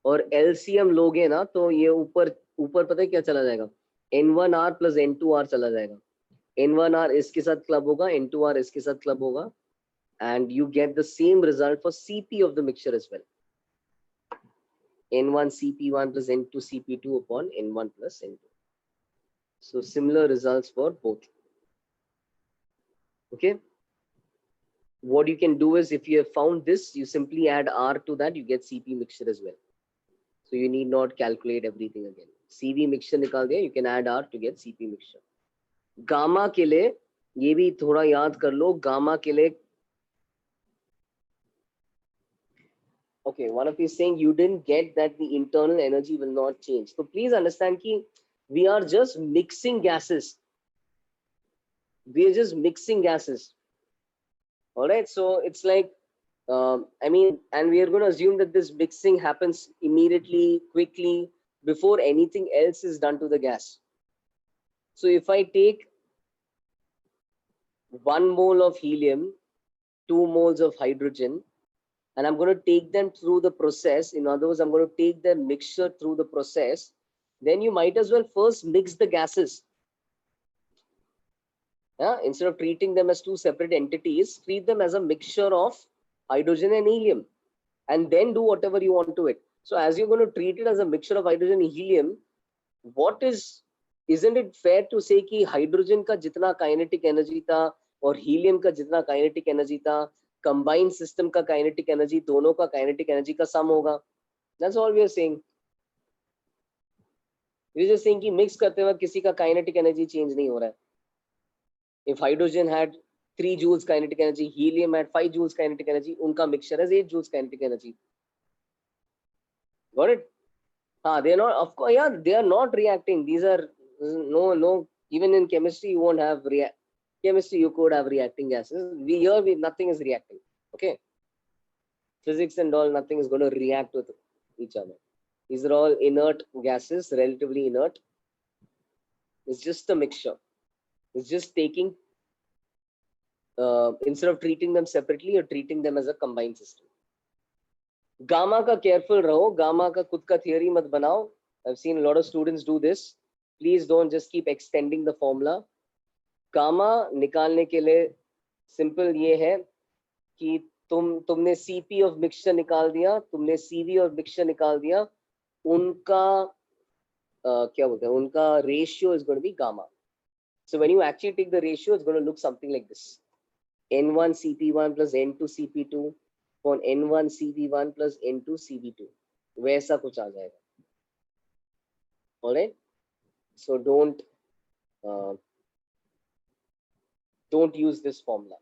Speaker 1: और LCM लोगे ना, तो ये ऊपर ऊपर पता है क्या चला जाएगा, N1R plus N2R चला जाएगा. N1R इसके साथ क्लब होगा, N2R इसके साथ क्लब होगा, and you get the same result for CP of the mixture as well. N1CP1 plus N2CP2 upon N1 plus N2. So similar results for both. Okay. What you can do is, if you have found this, you simply add R to that, you get CP mixture as well. So you need not calculate everything again. CV mixture निकाल दिया, you can add R to get CP mixture. Gamma के लिए ये भी थोड़ा याद कर लो. Gamma के लिए, okay, one of you saying you didn't get that the internal energy will not change. So please understand कि we are just mixing gases. We are just mixing gases. All right, so it's like, I mean, and we are going to assume that this mixing happens immediately, quickly, before anything else is done to the gas. So if I take 1 mole of helium, 2 moles of hydrogen, and I'm going to take them through the process, in other words, I'm going to take their mixture through the process, then you might as well first mix the gases. Yeah? Instead of treating them as two separate entities, treat them as a mixture of hydrogen and helium, and then do whatever you want to it. So as you're going to treat it as a mixture of hydrogen and helium, isn't it fair to say कि hydrogen का जितना kinetic energy था और helium का जितना kinetic energy था, combined system का kinetic energy, दोनों का kinetic energy का sum होगा? That's all we are saying. We are just saying कि mix करते वक्त किसी का kinetic energy change नहीं हो रहा है. If hydrogen had 3 joules kinetic energy, helium had 5 joules kinetic energy, उनका mixture has 8 joules kinetic energy. Got it? They are not, of course, yeah, they are not reacting. These are no, even in chemistry, you won't have chemistry, you could have reacting gases. Nothing is reacting. Okay. Physics and all, nothing is going to react with each other. These are all inert gases, relatively inert. It's just a mixture. It's just taking, instead of treating them separately, you're treating them as a combined system. Gamma का careful रहो, gamma का खुद का theory मत बनाओ. I've seen a lot of students do this. Please don't just keep extending the formula. Gamma निकालने के लिए सिंपल ये है कि तुमने CP of mixture निकाल दिया, तुमने CV of mixture निकाल दिया, उनका क्या बोलते हैं, उनका ratio is going to be gamma. So when you actually take the ratio, it's going to look something like this: N1 CP1 plus N2 CP2 on N1 CV1 plus N2 CV2. वैसा कुछ आ जाएगा. Alright, so don't use this formula.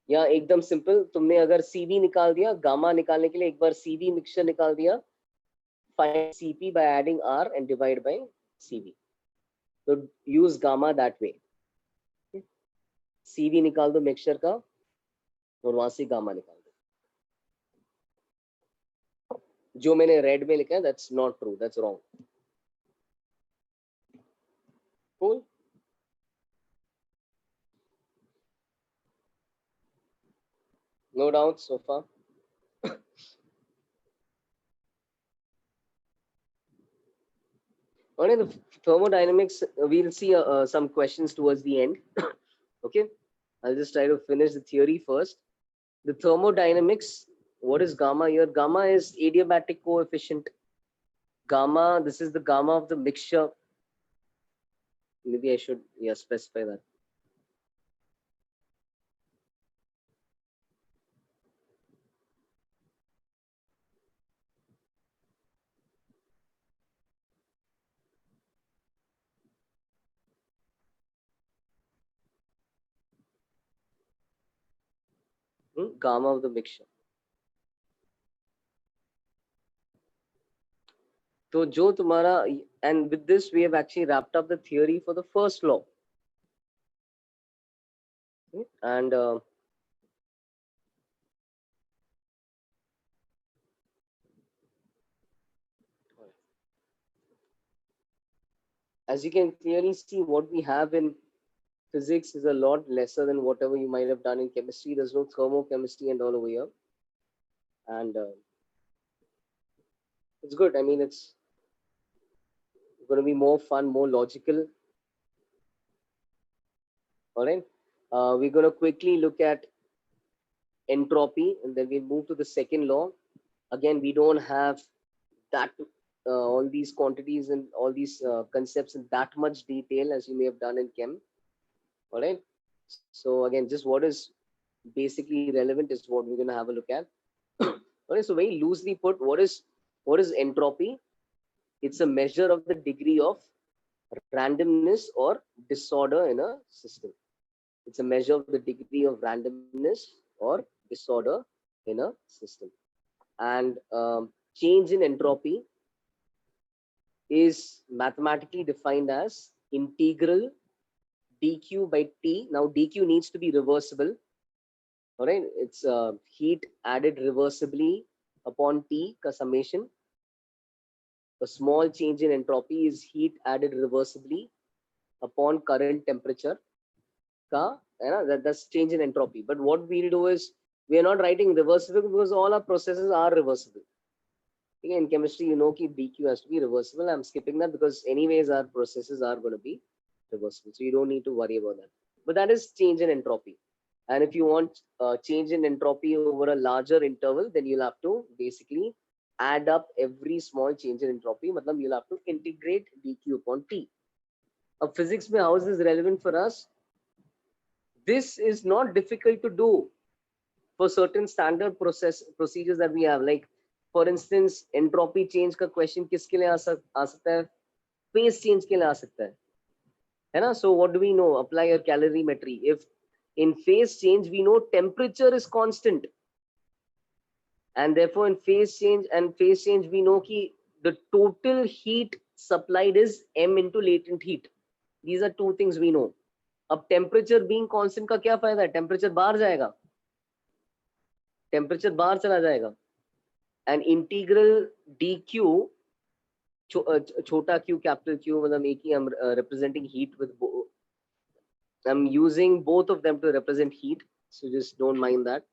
Speaker 1: या एकदम simple, तुमने अगर CV निकाल दिया, gamma निकालने के लिए एक बार CV मिक्सचर निकाल दिया, find CP by adding R and divide by CV. So use gamma that way. CV निकाल दो मिक्सचर का और वहां से गामा निकाल दो. जो मैंने रेड में लिखा है, that's not true, that's wrong. Cool. No doubts so far. Only the thermodynamics, we'll see some questions towards the end. Okay, I'll just try to finish the theory first. The thermodynamics, what is gamma here? Gamma is adiabatic coefficient. Gamma, this is the gamma of the mixture. Maybe I should specify that. gamma of the mixture. So जो तुम्हारा, and with this we have actually wrapped up the theory for the first law. And as you can clearly see, what we have in physics is a lot lesser than whatever you might have done in chemistry. There's no thermochemistry and all over here. And it's good. I mean, it's going to be more fun, more logical. All right. We're going to quickly look at entropy, and then we move to the second law. Again, we don't have that all these quantities and all these concepts in that much detail as you may have done in chem. All right. So again, just what is basically relevant is what we're going to have a look at. All right. So very loosely put, what is entropy? It's a measure of the degree of randomness or disorder in a system. It's a measure of the degree of randomness or disorder in a system. And change in entropy is mathematically defined as integral dq by t. Now dq needs to be reversible. All right, it's heat added reversibly upon t ka summation. A small change in entropy is heat added reversibly upon current temperature ka, that's change in entropy. But what we'll do is, we are not writing reversible because all our processes are reversible. Okay, in chemistry, you know that dq has to be reversible. I'm skipping that because anyways our processes are going to be reversible, so you don't need to worry about that. But that is change in entropy. And if you want change in entropy over a larger interval, then you'll have to basically add up every small change in entropy. Matlab you'll have to integrate dq upon t. Of physics mein, how is this relevant for us? This is not difficult to do for certain standard procedures that we have. Like for instance, entropy change का question किसके लिए आ सकता है? Phase change के लिए आ सकता है ना? So what do we know? Apply your calorimetry. If in phase change we know temperature is constant, and therefore in phase change we know कि the total heat supplied is m into latent heat. These are two things we know. अब temperature being constant का क्या फायदा है? Temperature बाहर जाएगा, temperature बाहर चला जाएगा. एंड इंटीग्रल डी क्यू, छोटा क्यू कैपिटल क्यू, मतलब एक ही, हम representing heat with, I am using both of them to represent heat, so just don't mind that.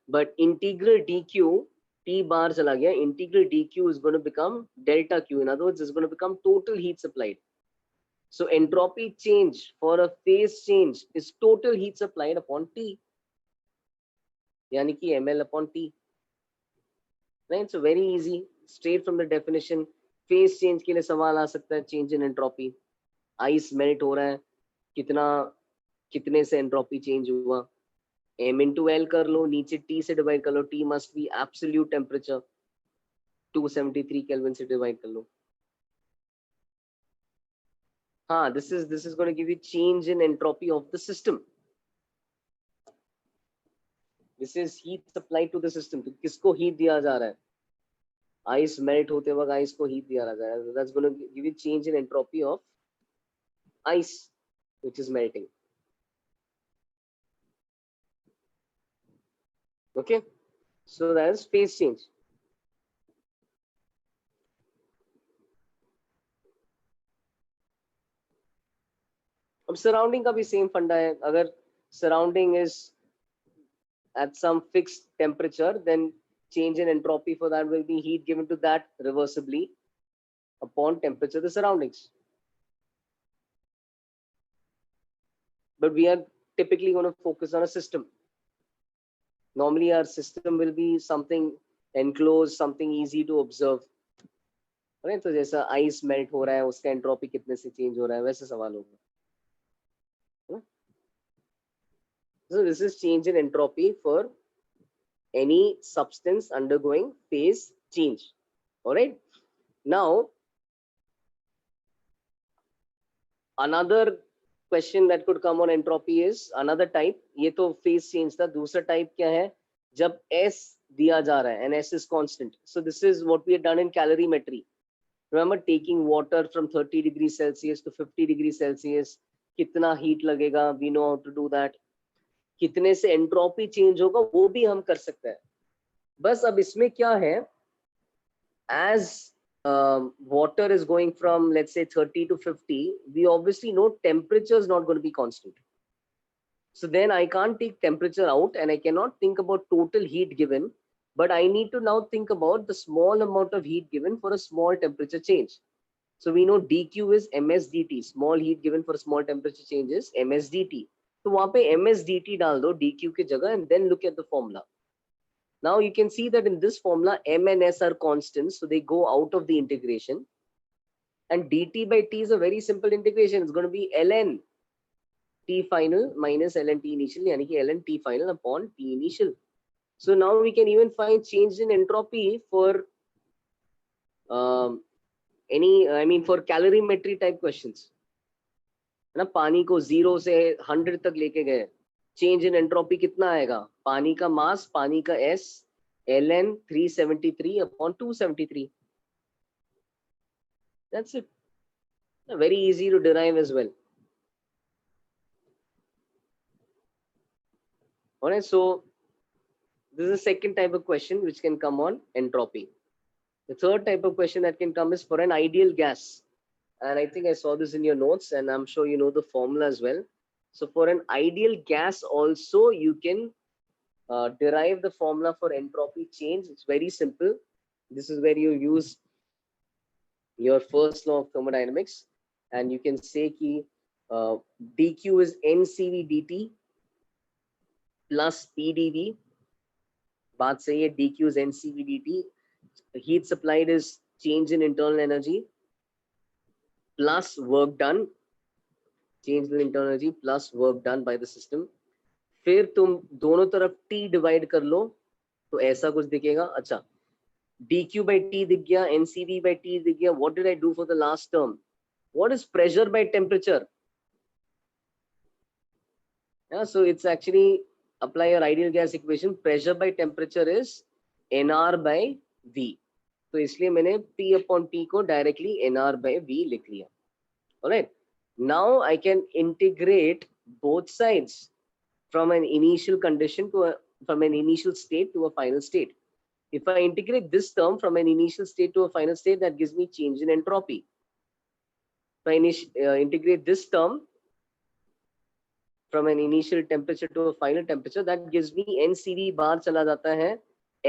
Speaker 1: But integral D Q, T बाहर चला गया, integral D Q is going to become delta Q. In other words is going to become total heat supplied. So entropy change for a phase change is total heat supplied upon T, yani ki ml upon T. Right? So very easy, straight from the definition. Phase change के लिए सवाल आ सकता है, change in entropy. Ice melt हो रहा है, कितने से entropy change हुआ? M into L कर लो, नीचे T से divide कर लो. T must be absolute temperature, 273 Kelvin से divide कर लो. This is going to give you change in entropy of the system. This is heat supplied to the system. तो किसको heat दिया जा रहा है? Ice melt होते वक्त ice को heat दिया जा रहा है. That's going to give you change in entropy of ice which is melting. Okay, so that is phase change. अब surrounding का भी same फंडा है. अगर surrounding is at some fixed temperature, then change in entropy for that will be heat given to that reversibly upon temperature of the surroundings. But we are typically going to focus on a system. Normally our system will be something enclosed, something easy to observe. right? तो जैसा ice melt हो रहा है, उसका entropy कितने से change हो रहा है, वैसे सवाल होगा. So this is change in entropy for any substance undergoing phase change. All right. Now, another question that could come on entropy is another type. ये तो phase change था. दूसरा type क्या है? जब S दिया जा रहा है and S is constant. So this is what we had done in calorimetry. Remember taking water from 30 degrees Celsius to 50 degrees Celsius. कितना heat लगेगा? We know how to do that. कितने से entropy change होगा वो भी हम कर सकते हैं. बस अब इसमें क्या है? As water is going from, let's say, 30 to 50, we obviously know temperature is not going to be constant. So then I can't take temperature out and I cannot think about total heat given, but I need to now think about the small amount of heat given for a small temperature change. So we know dq is ms dt, small heat given for small temperature change is ms dt. So वहाँ पे ms dt डाल दो dq की जगह and then look at the formula. Now you can see that in this formula, m and s are constants, so they go out of the integration. And dt by t is a very simple integration. It's going to be ln t final minus ln t initial, yani ki ln t final upon t initial. So now we can even find change in entropy for for calorimetry type questions. है ना, पानी को 0 से 100 तक लेके गए, change in entropy कितना आएगा? पानी का मास, पानी का S, ln 373 upon 273. That's it. Very easy to derive as well. Alright, so this is the second type of question which can come on entropy. The third type of question that can come is for an ideal gas. And I think I saw this in your notes and I'm sure you know the formula as well. So for an ideal gas also, you can derive the formula for entropy change. It's very simple. This is where you use your first law of thermodynamics, and you can say ki dq is ncv dt plus pdv. बात सही है, dq is ncv dt. Heat supplied is change in internal energy plus work done. Change in internal energy plus work done by the system. फिर तुम दोनों तरफ t divide कर लो तो ऐसा कुछ दिखेगा. अच्छा, dq by t दिख गया, ncv by t दिख गया. What did I do for the last term? What is pressure by temperature? Yeah, so it's actually apply your ideal gas equation. Pressure by temperature is nr by v. तो इसलिए मैंने p upon t को directly nr by v लिख लिया. Alright. Now I can integrate both sides from an initial condition to from an initial state to a final state. If I integrate this term from an initial state to a final state, that gives me change in entropy. If I integrate this term from an initial temperature to a final temperature, that gives me ncv bar chala jata hai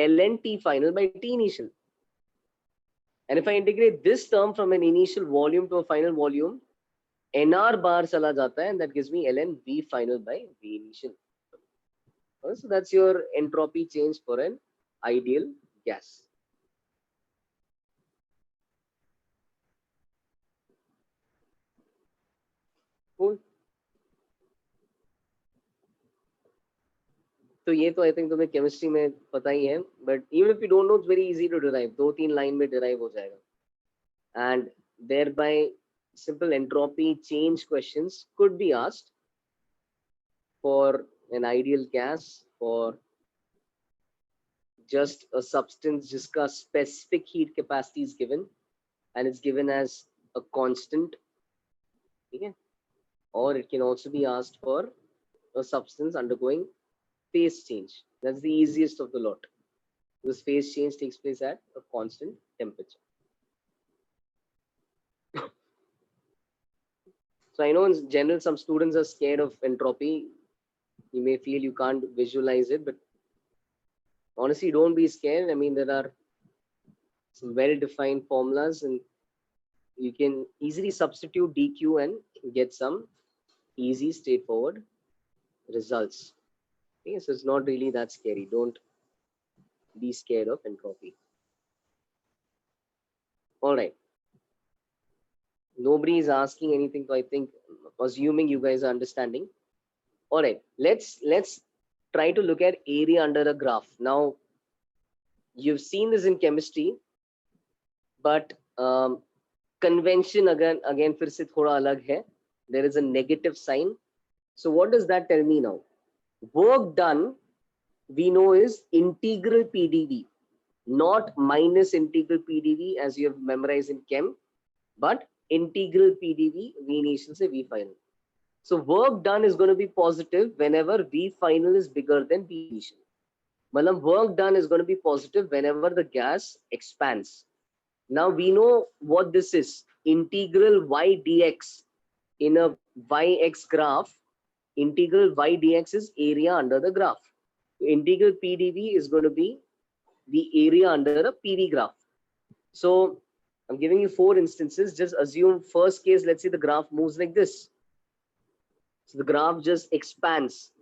Speaker 1: ln t final by t initial. And if I integrate this term from an initial volume to a final volume, nr bar chala jata hai, and that gives me ln v final by v initial. So that's your entropy change for an ideal gas. Cool. तो ये तो I think तुम्हें chemistry में पता ही है, but even if you don't know, it's very easy to derive. 2-3 line में derive हो जाएगा. And thereby simple entropy change questions could be asked for an ideal gas, for just a substance jiska specific heat capacity is given and it's given as a constant. Okay? Or it can also be asked for a substance undergoing phase change. That's the easiest of the lot. This phase change takes place at a constant temperature. So I know in general some students are scared of entropy. You may feel you can't visualize it, but honestly, don't be scared. I mean, there are some well-defined formulas and you can easily substitute dq and get some easy, straightforward results. Okay, so it's not really that scary. Don't be scared of entropy. All right. Nobody is asking anything, so I think, assuming you guys are understanding. All right, let's try to look at area under a graph. Now, you've seen this in chemistry, but convention again फिर से थोड़ा अलग है. there is a negative sign. So what does that tell me now? Work done, we know, is integral PDV, not minus integral PDV as you have memorized in chem, but integral PDV, V initial से V final. So work done is going to be positive whenever V final is bigger than V initial. Matlab work done is going to be positive whenever the gas expands. Now we know what this is. Integral y dx in a yx graph, integral y dx is area under the graph. Integral PDV is going to be the area under a PV graph. So I'm giving you 4 instances. Just assume first case, let's say the graph moves like this. So the graph just expands.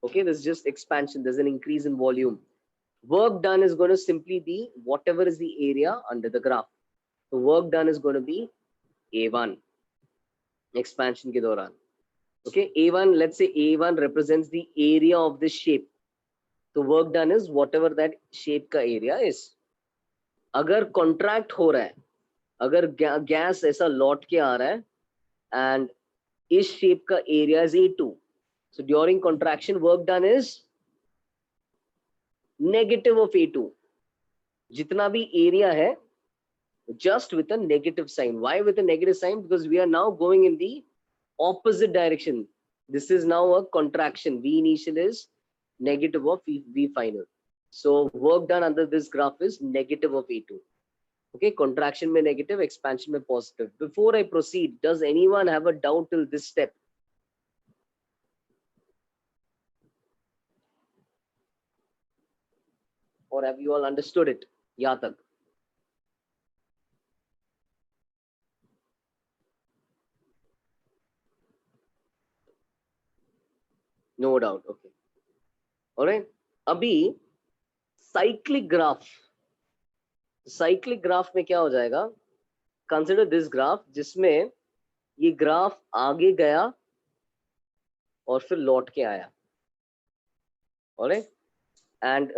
Speaker 1: Okay, there's just expansion. There's an increase in volume. Work done is going to simply be whatever is the area under the graph. So work done is going to be A1. Expansion ke dauran. Okay, A1, let's say A1 represents the area of this shape. So work done is whatever that shape का area is. अगर contract हो रहा है, अगर gas ऐसा लौट के आ रहा है and इस shape का area is A2. So during contraction, work done is negative of A2. जितना भी area है, just with a negative sign. Why with a negative sign? Because we are now going in the opposite direction. This is now a contraction. V initial is negative of V final. So work done under this graph is negative of A2. Okay, contraction mein negative, expansion mein positive. Before I proceed, does anyone have a doubt till this step? Or have you all understood it? Yahan tak? No doubt. Okay. All right. Abhi cyclic graph. Cyclic graph में क्या हो जाएगा? Consider this graph जिसमें ये graph आगे गया और फिर लौट के आया. All right. And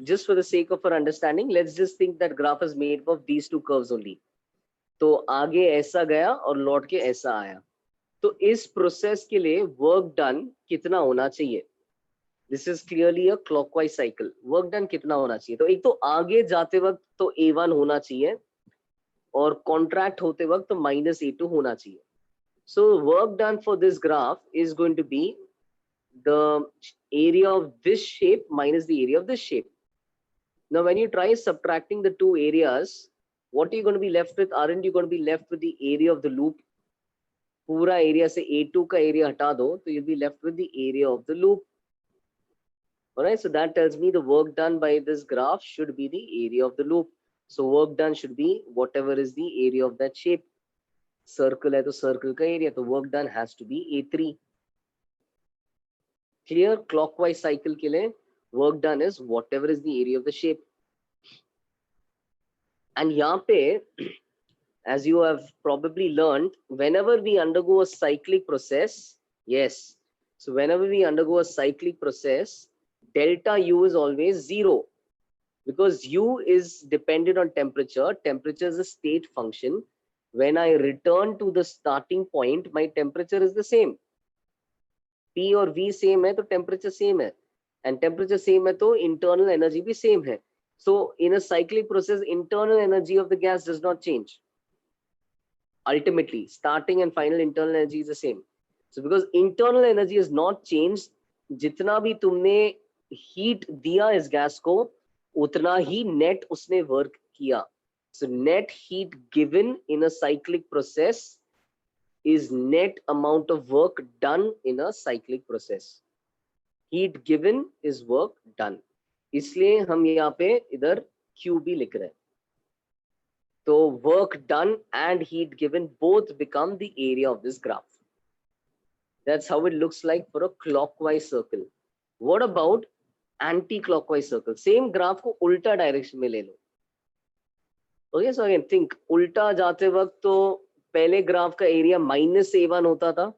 Speaker 1: just for the sake of our understanding, let's just think that graph is made up of these two curves only. तो आगे ऐसा गया और लौट के ऐसा आया. तो इस प्रोसेस के लिए वर्क डन कितना होना चाहिए? This is clearly a clockwise cycle. Work done कितना होना चाहिए? तो एक तो आगे जाते वक्त तो A1 होना चाहिए और contract होते वक्त तो minus A2 होना चाहिए. So work done for this graph is going to be the area of this shape minus the area of this shape. Now when you try subtracting the two areas, what are you going to be left with? Aren't you going to be left with the area of the loop? पूरा area से A2 का area हटा दो तो you'll be left with the area of the loop. Alright, so that tells me the work done by this graph should be the area of the loop. So work done should be whatever is the area of that shape. Circle है तो circle का area, तो work done has to be A3. Clear? Clockwise cycle के लिए work done is whatever is the area of the shape. And यहाँ पे, as you have probably learned, whenever we undergo a cyclic process, yes, so whenever we undergo a cyclic process, delta U is always 0 because U is dependent on temperature. Temperature is a state function. When I return to the starting point, my temperature is the same. P और V same है तो temperature same है, and temperature same है तो internal energy भी same है. So in a cyclic process, internal energy of the gas does not change. Ultimately, starting and final internal energy is the same. So because internal energy is not changed, जितना भी तुमने heat दिया इस gas को, उतना ही net उसने work किया. So net heat given in a cyclic process is net amount of work done in a cyclic process. Heat given is work done. इसलिए हम यहाँ पे इधर Q भी लिख रहे हैं. So work done and heat given both become the area of this graph. That's how it looks like for a clockwise circle. What about anti-clockwise circle? Same graph को उल्टा direction में ले लो. Okay, so again think उल्टा जाते वक्त तो पहले graph का एरिया -A1 होता था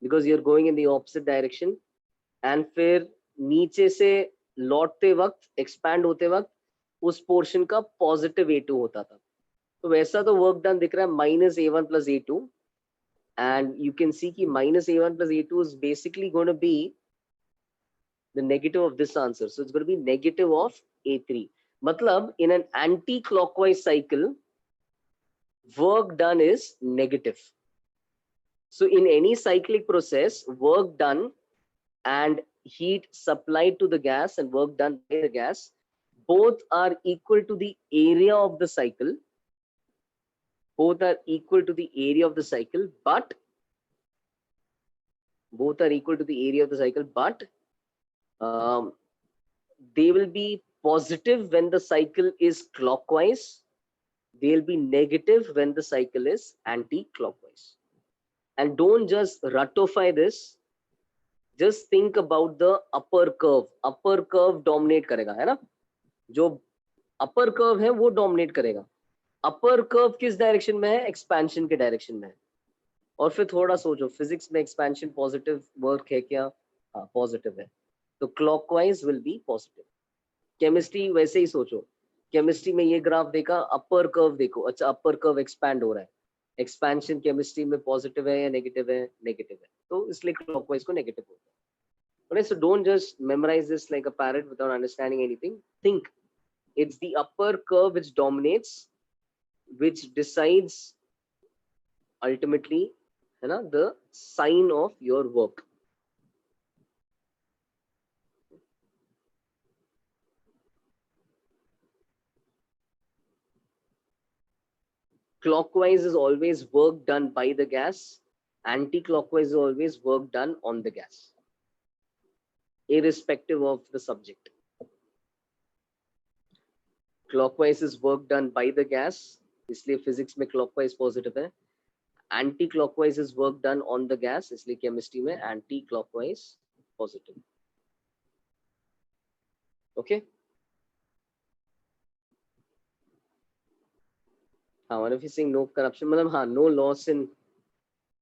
Speaker 1: because you're going in the opposite direction, and फिर नीचे से लौटते वक्त expand होते वक्त उस पोर्शन का positive A2 होता था. तो वैसा तो वर्क डन दिख रहा है -A1 + A2, and you can see कि minus a1 plus a2 is basically going to be the negative of this answer. So it's going to be negative of a3. Matlab, in an anti-clockwise cycle, work done is negative. So in any cyclic process, work done and heat supplied to the gas and work done by the gas, both are equal to the area of the cycle. Both are equal to the area of the cycle, but both are equal to the area of the cycle, but they will be positive when the cycle is clockwise. They'll be negative when the cycle is anti-clockwise. And don't just ratify this. Just think about the upper curve. Upper curve dominate करेगा, है ना? जो upper curve है वो dominate करेगा. Upper curve किस direction में है? एक्सपेंशन के डायरेक्शन में है. और फिर थोड़ा सोचो, फिजिक्स में एक्सपेंशन पॉजिटिव वर्क है क्या? हाँ, पॉजिटिव है. तो clockwise will be positive. Chemistry वैसे ही सोचो. केमिस्ट्री में ये ग्राफ देखा, अपर कर्व देखो. अच्छा, अपर कर्व एक्सपैंड हो रहा है. एक्सपेंशन केमिस्ट्री में पॉजिटिव है या नेगेटिव है? नेगेटिव है. तो इसलिए क्लॉकवाइज को नेगेटिव होता है. Okay, so don't just memorize this like a parrot without understanding anything. Think. It's the upper curve which dominates, which decides ultimately, you know, the sign of your work. Clockwise is always work done by the gas. Anti-clockwise is always work done on the gas, irrespective of the subject. Clockwise is work done by the gas, इसलिए physics में clockwise positive है. Anti-clockwise is work done on the gas, इसलिए chemistry में anti-clockwise positive. Okay. हाँ, one of you saying no corruption, मतलब हाँ, no loss in,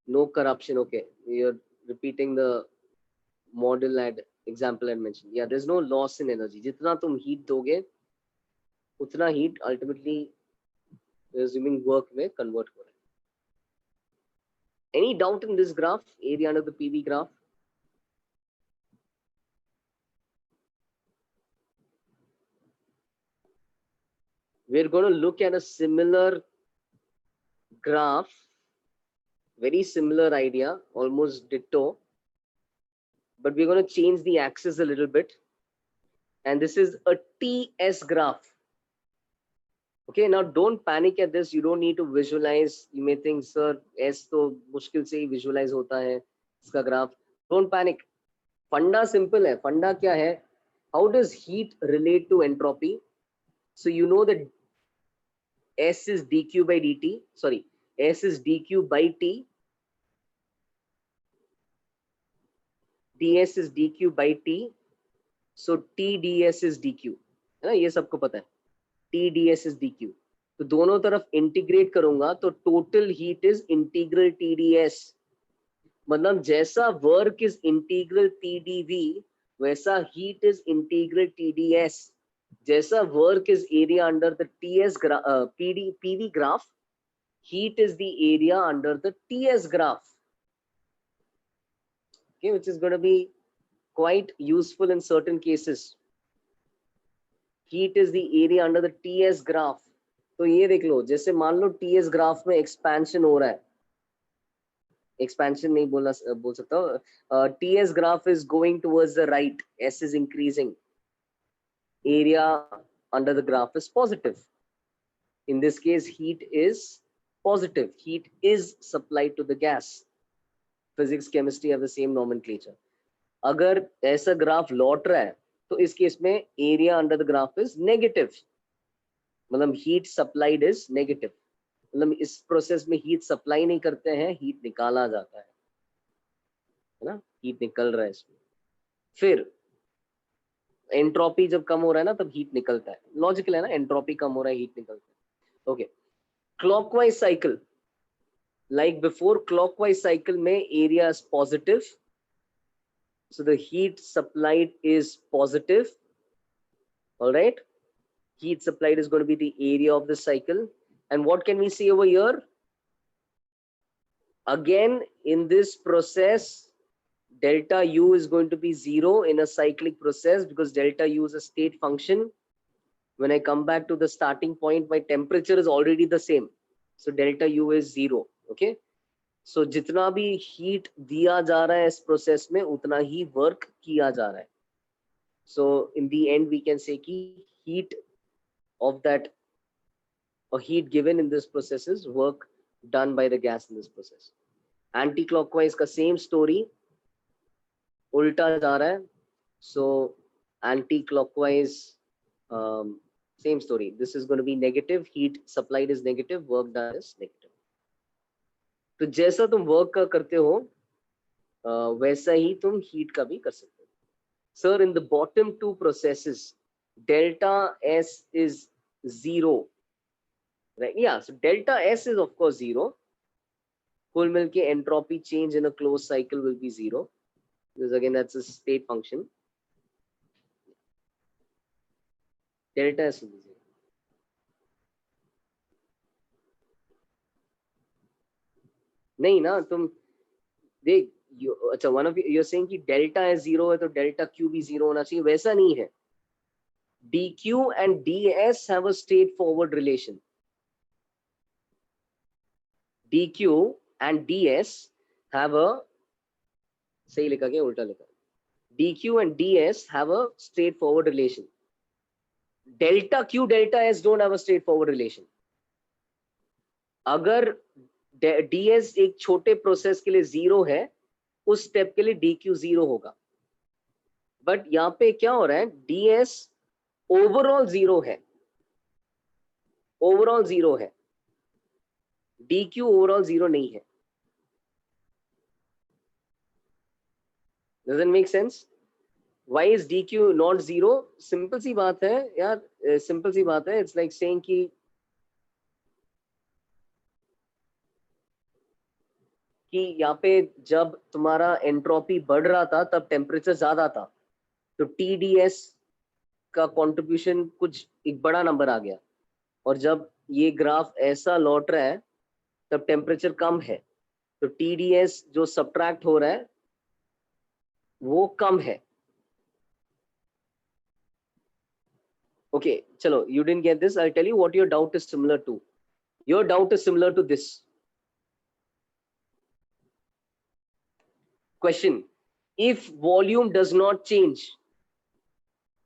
Speaker 1: no corruption. Okay, you're repeating the model and example I mentioned. Yeah, there's no loss in energy. जितना तुम heat दोगे, उतना heat ultimately resuming work में convert हो रहा है. Any doubt in this graph, area under the PV graph? We're going to look at a similar graph, very similar idea, almost ditto, but we're going to change the axis a little bit. And this is a TS graph. Okay, now don't panic at this. You don't need to visualize. You may think, sir, S तो मुश्किल से ही visualize होता है इसका graph. Don't panic. Funda simple है. Funda क्या है? How does heat relate to entropy? So you know that S is dq by dt. Sorry, S is dq by t. ds is dq by t. So t ds is dq. है ना? ये सबको पता है. T ds is dq. तो दोनों तरफ integrate करूंगा तो total heat is integral TdS. मतलब जैसा वर्क इज इंटीग्रल TdV, वैसा हीट इज इंटीग्रल TdS. जैसा work is area under the TS PV graph, heat is the area under the TS graph. Okay, which is going to be quite useful in certain cases. Heat is the area under the TS graph. तो ये देख लो, जैसे मान लो TS graph में expansion हो रहा है. Expansion नहीं बोल सकता. TS graph is going towards the right. S is increasing. Area under the graph is positive. In this case, heat is positive. Heat is supplied to the gas. Physics, chemistry have the same nomenclature. अगर ऐसा graph लौट रहा है तो इस case में area under the graph is negative. मतलब heat supplied is negative. मतलब इस प्रोसेस में हीट सप्लाई नहीं करते हैं, हीट निकाला जाता है ना? हीट निकल रहा है इसमें. फिर एंट्रोपी जब कम हो रहा है ना, तब हीट निकलता है. लॉजिकल है ना? एंट्रोपी कम हो रहा है, हीट निकलता है. Okay, clockwise cycle, like before, clockwise cycle में area is positive, so the heat supplied is positive. All right, heat supplied is going to be the area of the cycle. And what can we see over here? Again, in this process, delta U is going to be 0 in a cyclic process because delta U is a state function. When I come back to the starting point, my temperature is already the same. So delta U is 0. Okay. So जितना भी heat दिया जा रहा है इस process में उतना ही work किया जा रहा है. So in the end, we can say कि heat of that or heat given in this process is work done by the gas in this process. Anti-clockwise का same story, उल्टा जा रहा है. So anti-clockwise, same story. This is going to be negative. Heat supplied is negative. Work done is negative. तो जैसा तुम work का करते हो, वैसा ही तुम heat का भी कर सकते हो. Sir, in the bottom two processes, delta S is 0. Right? Yeah. So delta S is of course 0. कुल मिलके entropy change in a closed cycle will be 0. Because again, that's a state function. Delta S will be 0. नहीं ना तुम देख, अच्छा one of you're saying कि delta S 0 है तो delta Q भी 0 होना चाहिए. वैसा नहीं है. dq and ds have a straightforward relation. dq and ds have a, सही लिखा क्या उल्टा लिखा, dq and ds have a straightforward relation. delta q delta s don't have a straightforward relation. अगर ds एक छोटे प्रोसेस के लिए 0 है, उस स्टेप के लिए dq 0 होगा. बट यहाँ पे क्या हो रहा है, ds ओवरऑल 0 है, ओवरऑल 0 है, dq ओवरऑल 0 नहीं है. Doesn't make sense? Why is dq not 0? Simple सी बात है यार, सिंपल सी बात है. It's like saying कि यहाँ पे जब तुम्हारा एंट्रोपी बढ़ रहा था तब टेम्परेचर ज्यादा था, तो TDS का कंट्रीब्यूशन कुछ एक बड़ा नंबर आ गया. और जब ये ग्राफ ऐसा लौट रहा है तब टेम्परेचर कम है, तो TDS जो सब्ट्रैक्ट हो रहा है वो कम है. Okay, चलो, you didn't get this. I'll tell you what your doubt is similar to. Your doubt is similar to this question. If volume does not change,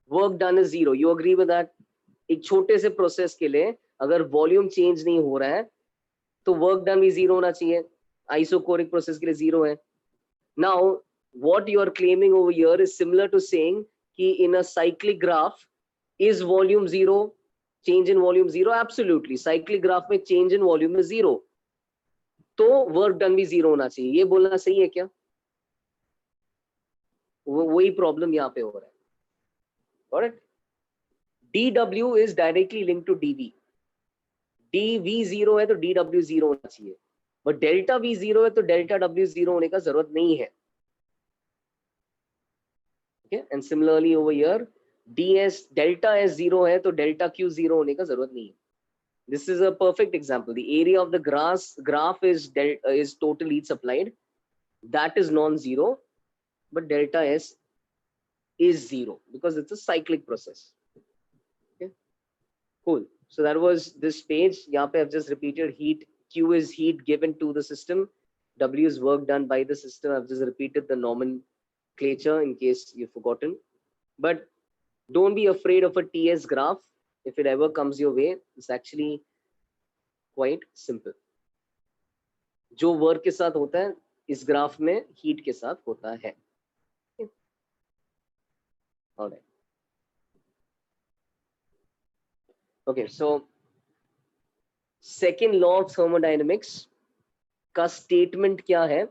Speaker 1: work done is 0. You agree with that? एक छोटे से process के लिए अगर volume change नहीं हो रहा है तो वर्क डन भी 0 होना चाहिए. आइसोकोरिक प्रोसेस के लिए 0 है. Now what you are claiming over here is similar to saying कि in a cyclic graph is volume 0, change in volume 0? Absolutely. cyclic graph में change in volume is 0, तो work done भी 0 होना चाहिए. ये बोलना सही है क्या? वही प्रॉब्लम यहाँ पे हो रहा है. Alright? dw is directly linked to dv. dv 0 है तो dw 0 होना चाहिए, बट डेल्टा v 0 है तो डेल्टा w 0 होने का जरूरत नहीं है. Okay? And similarly over here, ds delta s 0 है तो डेल्टा q 0 होने का जरूरत नहीं है. This is a perfect example. The area of the graph is total heat supplied. That is non-zero, but delta s is 0 because it's a cyclic process. Okay, cool. So that was this page. यहाँ पे I've just repeated heat. Q is heat given to the system. W is work done by the system. I've just repeated the nomenclature in case you've forgotten. But don't be afraid of a TS graph. If it ever comes your way, it's actually quite simple. जो work के साथ होता है इस graph में heat के साथ होता है. Alright. Okay, so second law of thermodynamics का statement क्या है?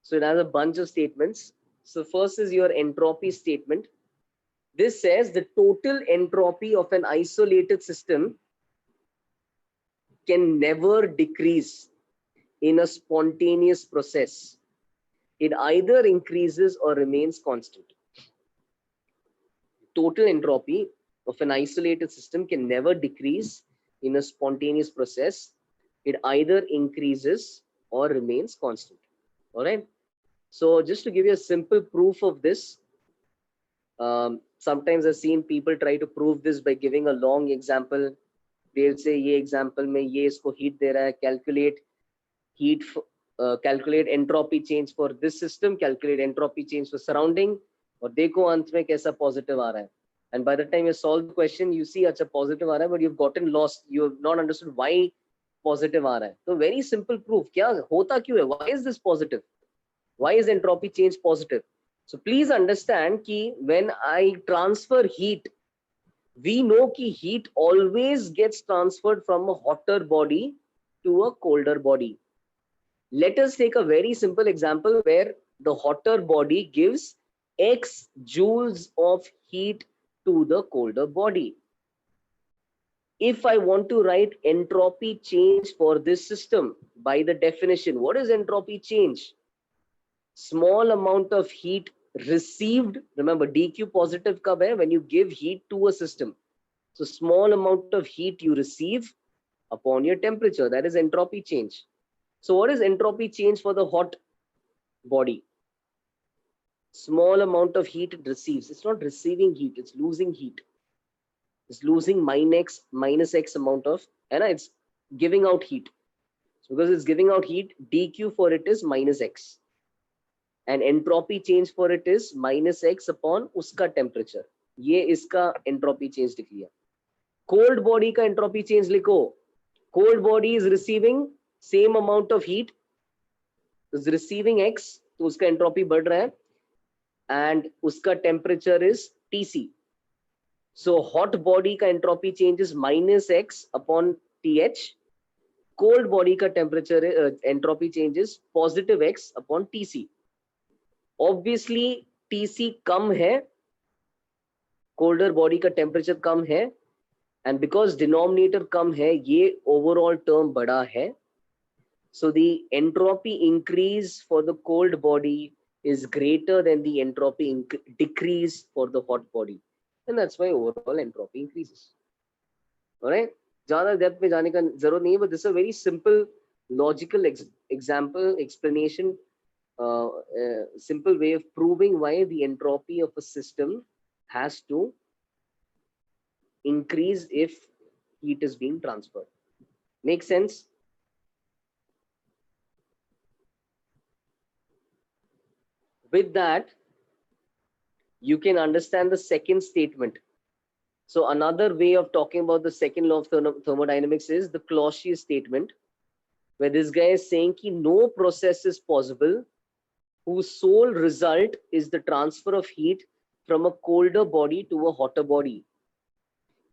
Speaker 1: So it has a bunch of statements. So first is your entropy statement. This says the total entropy of an isolated system can never decrease in a spontaneous process. It either increases or remains constant. Total entropy of an isolated system can never decrease in a spontaneous process. It either increases or remains constant. All right. So just to give you a simple proof of this, sometimes I've seen people try to prove this by giving a long example. They'll say, "ये example में ये इसको heat दे रहा है, calculate heat, calculate entropy change for this system, calculate entropy change for surrounding, और देखो अंत में कैसा positive आ रहा है." And by the time you solve the question, you see अच्छा positive आ रहा है, but you've gotten lost. You have not understood why positive आ रहा है. तो very simple proof. क्या होता क्यों है? Why is this positive? Why is entropy change positive? So please understand कि when I transfer heat, we know कि heat always gets transferred from a hotter body to a colder body. Let us take a very simple example where the hotter body gives X joules of heat to the colder body. If I want to write entropy change for this system, by the definition, what is entropy change? Small amount of heat received. Remember, dq positive kab hai? When you give heat to a system. So small amount of heat you receive upon your temperature, that is entropy change. So what is entropy change for the hot body? Small amount of heat it receives. It's not receiving heat, it's losing heat. It's losing minus x amount of, and it's giving out heat. So because it's giving out heat, dq for it is minus x. And entropy change for it is minus x upon uska temperature. ये इसका entropy change लिख लिया. Cold body का entropy change लिखो. Cold body is receiving same amount of heat, is receiving x, तो उसका entropy बढ़ रहा है, and उसका temperature is Tc. So hot body का entropy change is minus x upon Th. Cold body का temperature entropy change is positive x upon Tc. Obviously Tc कम है, colder body का temperature कम है, and because denominator कम है, ये overall term बड़ा है. So the entropy increase for the cold body is greater than the entropy decrease for the hot body, and that's why overall entropy increases. All right, ज़्यादा depth में जाने का जरूरत नहीं है, but this is a very simple logical example explanation, simple way of proving why the entropy of a system has to increase if heat is being transferred. Make sense? With that, you can understand the second statement. So another way of talking about the second law of thermodynamics is the Clausius statement, where this guy is saying that no process is possible whose sole result is the transfer of heat from a colder body to a hotter body.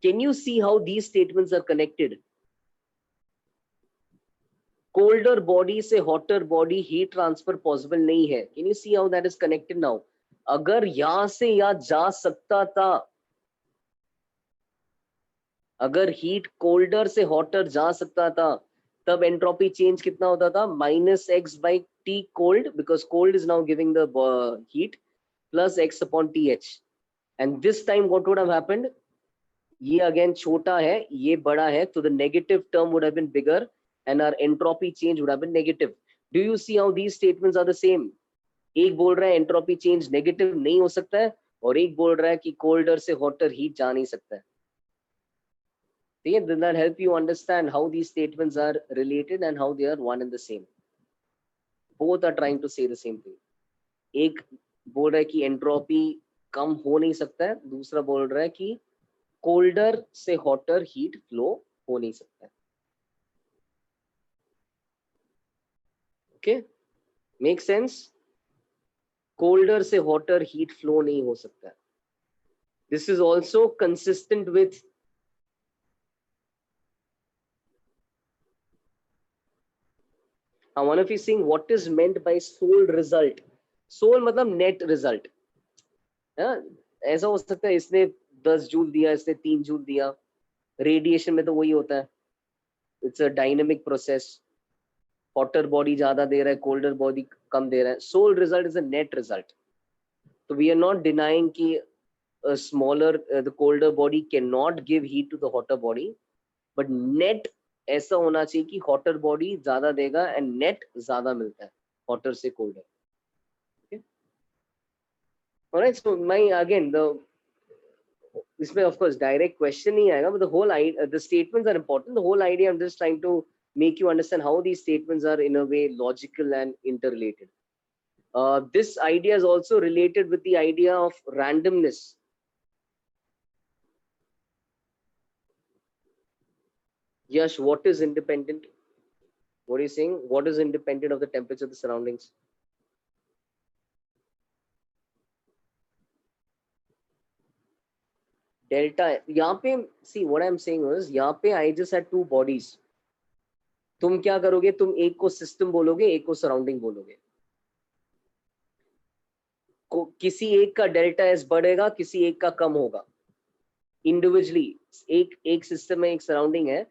Speaker 1: Can you see how these statements are connected? Colder body से hotter body heat transfer possible नहीं है. Can you see how that is connected now? अगर यहाँ से यहाँ जा सकता था, अगर heat colder से hotter जा सकता था, तब entropy change कितना होता था? Minus x by t cold, because cold is now giving the heat, plus x upon th. And this time what would have happened? ये again छोटा है, ये बड़ा है, so the negative term would have been bigger, and our entropy change would have been negative. Do you see how these statements are the same? एक बोल रहा है entropy change negative नहीं हो सकता है, और एक बोल रहा है कि colder से hotter heat जा नहीं सकता है. Did that help you understand how these statements are related and how they are one and the same? Both are trying to say the same thing. एक बोल रहा है कि entropy कम हो नहीं सकता है, दूसरा बोल रहा है कि colder से hotter heat flow हो नहीं सकता है. Okay, make sense? Colder से hotter heat flow नहीं हो सकता है. This is also consistent with one of you saying what is meant by sole result. Sole मतलब net result. ऐसा हो सकता है इसने 10 जूल दिया, इसने 3 जूल दिया. रेडिएशन में तो वही होता है. It's a dynamic process. Hotter body ज्यादा दे रहा है, colder body कम दे रहा है. Sole result is a net result. So we are not denying कि a smaller, the colder body cannot give heat to the hotter body, but net ऐसा होना चाहिए कि हॉटर बॉडी ज्यादा देगा एंड नेट ज्यादा मिलता है हॉटर से colder. Okay, alright. So my again the इसमें ऑफ कोर्स डायरेक्ट क्वेश्चन नहीं आएगा, but the whole the statements are important. The whole idea I am just trying to make you understand how these statements are in a way logical and interrelated. This idea is also related with the idea of randomness. Yash, what is independent? What are you saying? What is independent of the temperature of the surroundings? Delta. यहाँ पे see what I'm saying is यहाँ पे I just had two bodies. तुम क्या करोगे? तुम एक को सिस्टम बोलोगे, एक को सराउंडिंग बोलोगे. किसी एक का डेल्टा एस बढ़ेगा, किसी एक का कम होगा. इंडिविजुअली एक सिस्टम में एक सराउंडिंग है,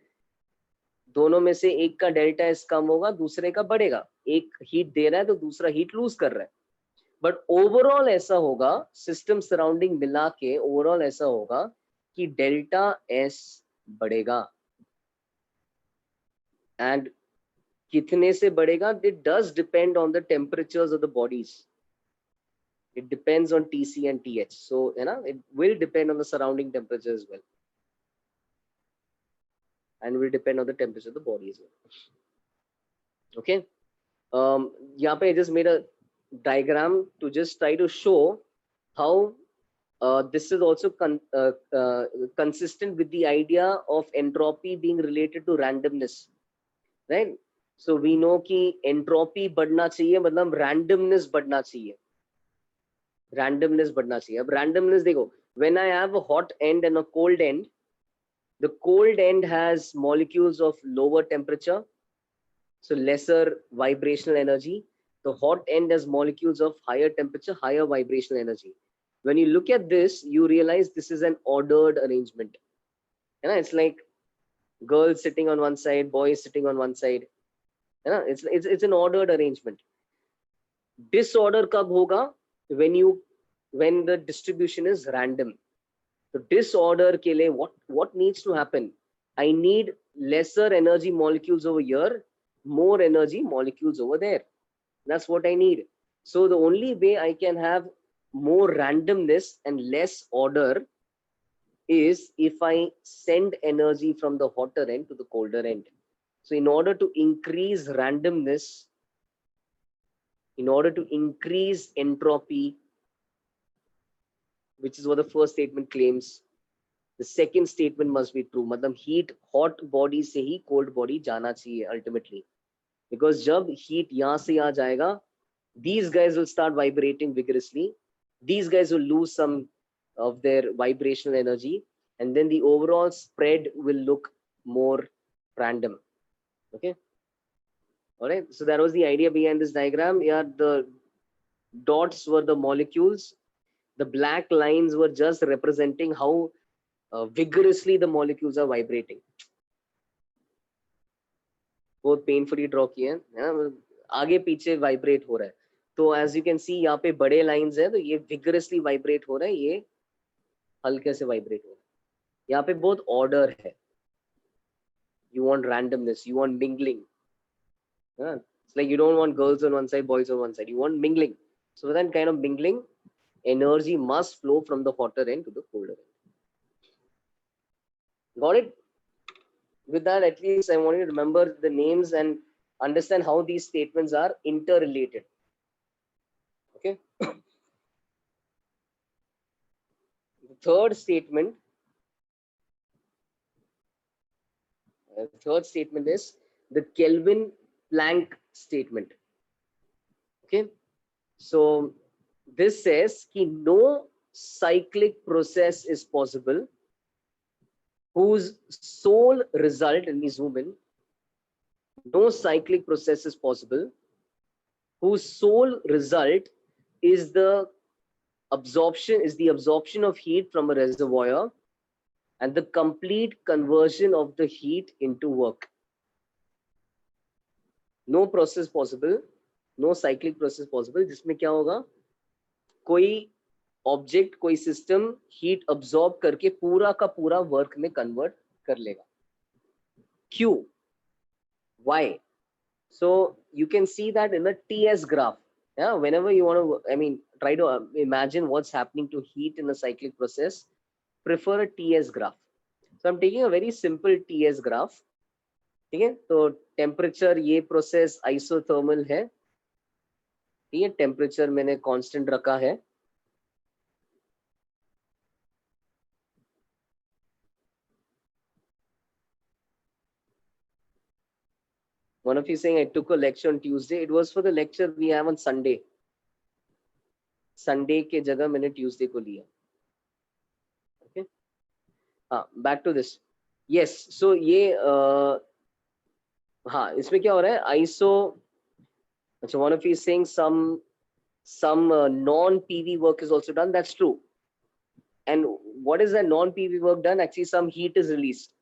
Speaker 1: दोनों में से एक का डेल्टा एस कम होगा, दूसरे का बढ़ेगा. एक हीट दे रहा है तो दूसरा हीट लूज कर रहा है. बट ओवरऑल ऐसा होगा, सिस्टम सराउंडिंग मिला के ओवरऑल ऐसा होगा कि डेल्टा एस बढ़ेगा. एंड कितने से बढ़ेगा? It does depend on the temperatures of the bodies. It depends on TC and TH. So, you know, it will depend on the surrounding temperature as well. And will depend on the temperature of the body as well. Okay. यहाँ पे I just made a diagram to just try to show how this is also consistent with the idea of entropy being related to randomness. Right? So we know कि entropy बढ़ना चाहिए, मतलब randomness बढ़ना चाहिए. Randomness बढ़ना चाहिए. अब randomness देखो, when I have a hot end and a cold end, the cold end has molecules of lower temperature, so lesser vibrational energy. The hot end has molecules of higher temperature, higher vibrational energy. When you look at this, you realize this is an ordered arrangement. You know, it's like girls sitting on one side, boys sitting on one side. You know, it's an ordered arrangement. Disorder कब होगा? When the distribution is random. So disorder के लिए what needs to happen? I need lesser energy molecules over here, more energy molecules over there. That's what I need. So the only way I can have more randomness and less order is if I send energy from the hotter end to the colder end. So in order to increase randomness, in order to increase entropy, which is what the first statement claims, the second statement must be true. मतलब heat hot body से ही cold body जाना चाहिए ultimately, because जब heat यहाँ से यहाँ जाएगा, these guys will start vibrating vigorously. These guys will lose some of their vibrational energy, and then the overall spread will look more random. Okay. All right. So that was the idea behind this diagram. Yeah, the dots were the molecules. The black lines were just representing how vigorously the molecules are vibrating. बहुत painfully draw किए हैं, आगे पीछे vibrate हो रहा है. तो as you can see यहाँ पे बड़े लाइंस है, तो ये विगरसली वाइब्रेट हो रहा है, ये हल्के से वाइब्रेट हो रहा है. यहाँ पे बहुत ऑर्डर है. You want randomness, you want mingling. It's like you don't want girls on one side, boys on one side. You want mingling. So for that kind of mingling, energy must flow from the hotter end to the colder end. Got it? With that, at least I want you to remember the names and understand how these statements are interrelated. Okay. The third statement is the Kelvin-Planck statement. Okay. So this says that no cyclic process is possible whose sole result, let me zoom in, no cyclic process is possible whose sole result is the absorption of heat from a reservoir and the complete conversion of the heat into work. No process possible, no cyclic process possible, जिसमें क्या होगा, कोई object, कोई system heat absorb करके पूरा का पूरा work में कन्वर्ट कर लेगा. क्यों? Why? So you can see that in the TS graph. Yeah, whenever you want to, I mean, try to imagine what's happening to heat in a cyclic process, prefer a TS graph. So I'm taking a very simple TS graph. ठीक है, तो temperature ये process isothermal है, ठीक है, temperature मैंने constant रखा है. One of you saying I took a lecture on Tuesday. It was for the lecture we have on Sunday. Sunday के जगह मैंने Tuesday को लिया. Okay. हाँ, back to this. Yes. So ये हाँ, इसमें क्या हो रहा है? आइसो. अच्छा, one of you is saying some non-PV work is also done. That's true. And what is that non-PV work done? Actually, some heat is released.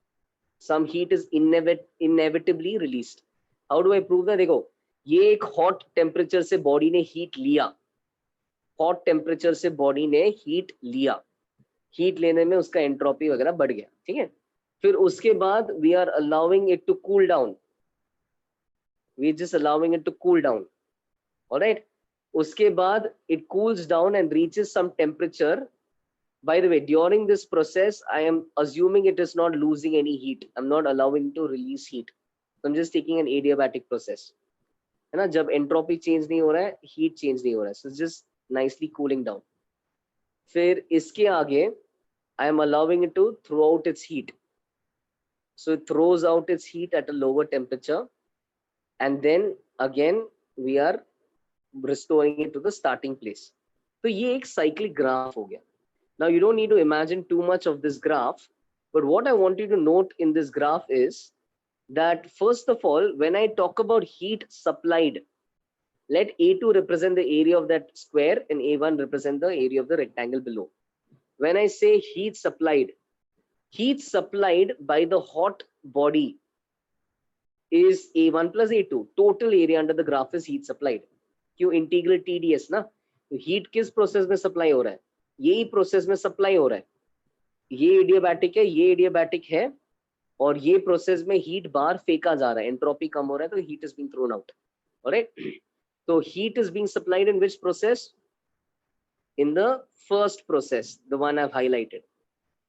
Speaker 1: Some heat is inevitably released. How do I prove that? देखो, ये एक hot temperature से body ने heat लिया. Hot temperature से body ने heat लिया. Heat लेने में उसका entropy वगैरह बढ़ गया. ठीक है? फिर उसके बाद we are allowing it to cool down. We just allowing it to cool down. All right? उसके बाद it cools down and reaches some temperature. By the way, during this process, I am assuming it is not losing any heat. I'm not allowing to release heat. So I'm just taking an adiabatic process. है ना, जब entropy change नहीं हो रहा है, heat change नहीं हो रहा है. So it's just nicely cooling down. फिर इसके आगे, I am allowing it to throw out its heat. So it throws out its heat at a lower temperature. And then again, we are restoring it to the starting place. तो ये एक cyclic graph हो गया. Now you don't need to imagine too much of this graph, but what I want you to note in this graph is that first of all, when I talk about heat supplied, let A2 represent the area of that square and A1 represent the area of the rectangle below. When I say heat supplied by the hot body is A1 plus A2. Total area under the graph is heat supplied. क्यों? Integral TdS ना, तो heat किस process में supply हो रहा है? यही process में सप्लाई हो रहा है. ये एडियाबैटिक है, ये एडियाबैटिक है, और ये प्रोसेस में हीट बाहर फेंका जा रहा है, एंट्रोपी कम हो रहा है, तो heat is being thrown out. Alright, तो heat is being supplied in which process? In the first process, the one I have highlighted.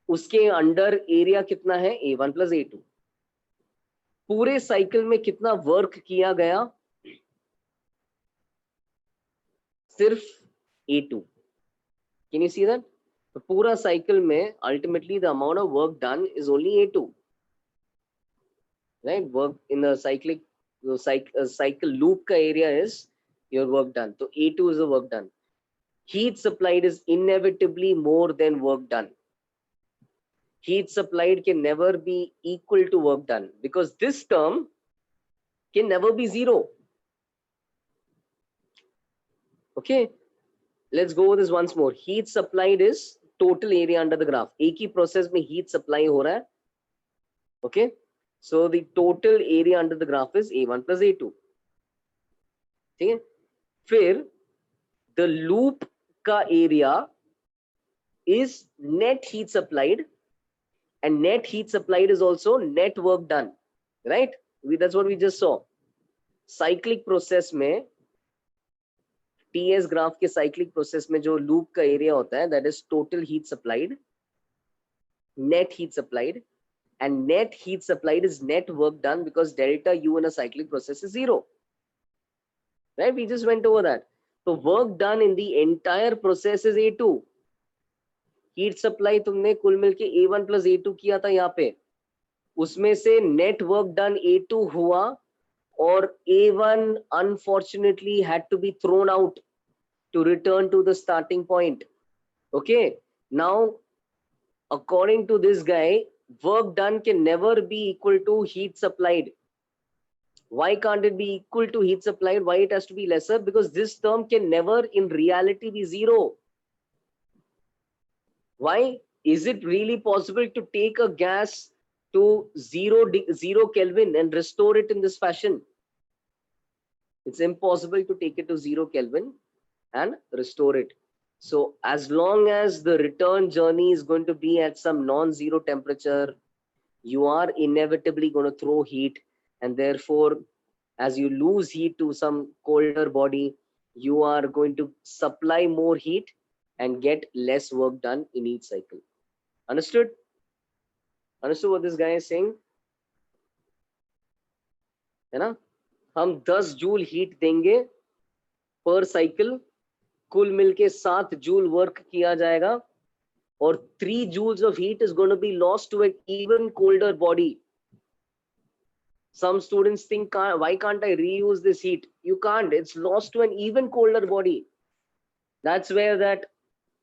Speaker 1: उसके अंडर एरिया कितना है? A1 plus A2. पूरे साइकिल में कितना वर्क किया गया? सिर्फ A2. Can you see that? तो पूरा साइकिल में ultimately the amount of work done is only A2. Right? Work in the cyclic cycle loop का area is your work done. So A2 is the work done. Heat supplied is inevitably more than work done. Heat supplied can never be equal to work done because this term can never be zero. Okay, let's go over this once more. Heat supplied is total area under the graph. एक ही process में heat supply हो रहा है. Okay, so the total area under the graph is A1 plus A2. ठीक है, फिर the loop का area is net heat supplied, and net heat supplied is also net work done, right? That's what we just saw. Cyclic process में TS graph के cyclic process में जो loop का area होता है, that is total heat supplied, net heat supplied, and net heat supplied is net work done because delta U in a cyclic process is zero. Right? We just went over that. So work done in the entire process is A2. Heat supply तुमने कुल मिलके A1 plus A2 किया था यहाँ पे, उसमें से net work done A2 हुआ और A1 unfortunately had to be thrown out to return to the starting point. Okay, now according to this guy, work done can never be equal to heat supplied. Why can't it be equal to heat supplied? Why it has to be lesser? Because this term can never in reality be zero. Why? Is it really possible to take a gas to zero Kelvin and restore it in this fashion? It's impossible to take it to 0 Kelvin and restore it. So as long as the return journey is going to be at some non-zero temperature, you are inevitably going to throw heat. and therefore as you lose heat to some colder body, you are going to supply more heat and get less work done in each cycle. Understood? Understood what this guy is saying? है ना? हम 10 joule heat देंगे पर cycle, कुल मिलके 7 joule work किया जाएगा, और 3 joules of heat is going to be lost to an even colder body. Some students think, why can't I reuse this heat? You can't. It's lost to an even colder body. That's where that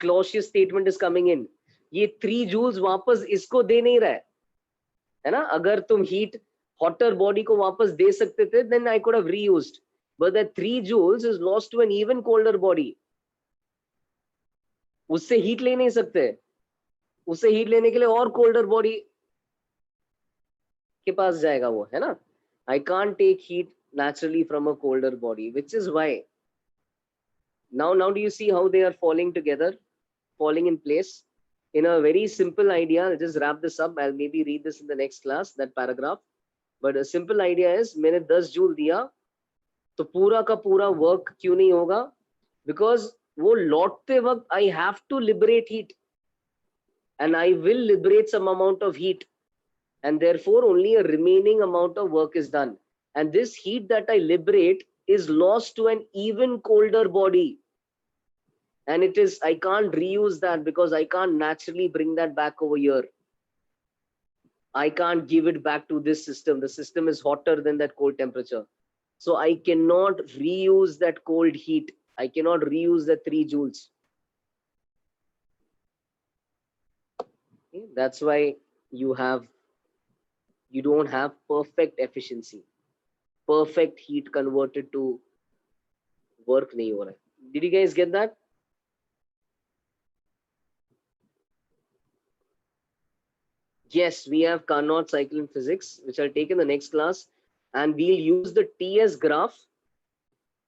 Speaker 1: Clausius statement is coming in. ये 3 joules वापस इसको दे नहीं रहा है ना? अगर तुम heat hotter body को वापस दे सकते थे, then I could have reused. But that 3 joules is lost to an even colder body. उससे heat ले नहीं सकते. उससे heat लेने के लिए और colder body के पास जाएगा वो, है ना? I can't take heat naturally from a colder body, which is why now do you see how they are falling together, falling in place in a very simple idea? I'll just wrap this up. I'll maybe read this in the next class, that paragraph. But a simple idea is, मैंने 10 joule दिया तो पूरा का पूरा work क्यों नहीं होगा? Because वो लौटते वक्त I have to liberate heat, and I will liberate some amount of heat, and therefore only a remaining amount of work is done, and this heat that I liberate is lost to an even colder body, and it is, I can't reuse that because I can't naturally bring that back over here. I can't give it back to this system. The system is hotter than that cold temperature, so I cannot reuse that cold heat. I cannot reuse the 3 joules. Okay? That's why you don't have perfect efficiency, perfect heat converted to work nahi ho raha hai. Did you guys get that? Yes, we have Carnot cycle in physics, which I'll take in the next class, and we'll use the TS graph.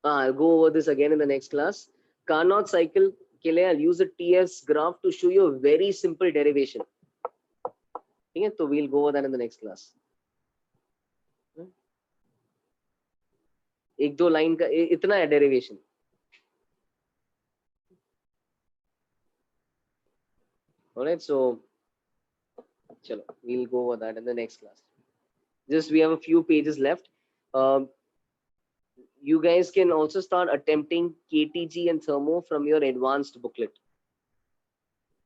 Speaker 1: I'll go over this again in the next class. Carnot cycle के लिए I'll use the TS graph to show you a very simple derivation. ठीक है, तो we'll go over that in the next class. एक दो line का इतना है derivation. Alright, so chalo, we'll go over that in the next class. Just we have a few pages left. You guys can also start attempting KTG and thermo from your advanced booklet.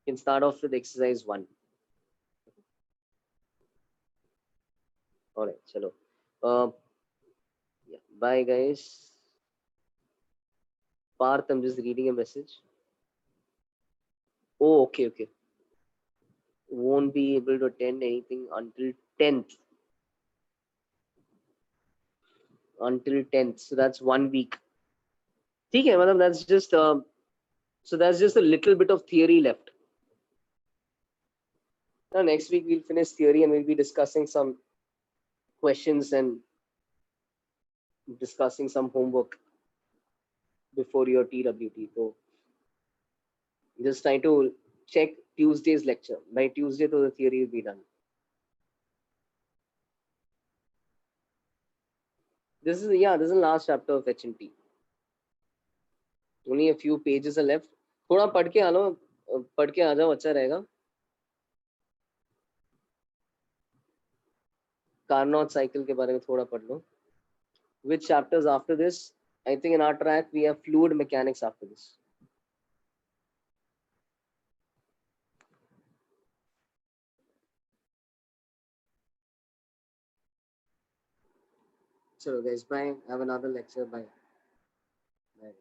Speaker 1: You can start off with exercise 1. Alright, chalo. Yeah, bye guys. Parth, I'm just reading a message. Oh, okay. Won't be able to attend anything until 10th. So that's 1 week. Okay, madam, that's just so that's just a little bit of theory left. Now next week we'll finish theory and we'll be discussing some questions and discussing some homework before your TWT. So just try to check Tuesday's lecture. By Tuesday, the theory will be done. This is the last chapter of HNT. Only a few pages are left. थोड़ा पढ़ के आ जाओ, अच्छा रहेगा. Carnot cycle के बारे में थोड़ा पढ़ लो. Which chapters after this? I think in our track we have fluid mechanics after this. So guys, bye. Have another lecture. Bye. Bye.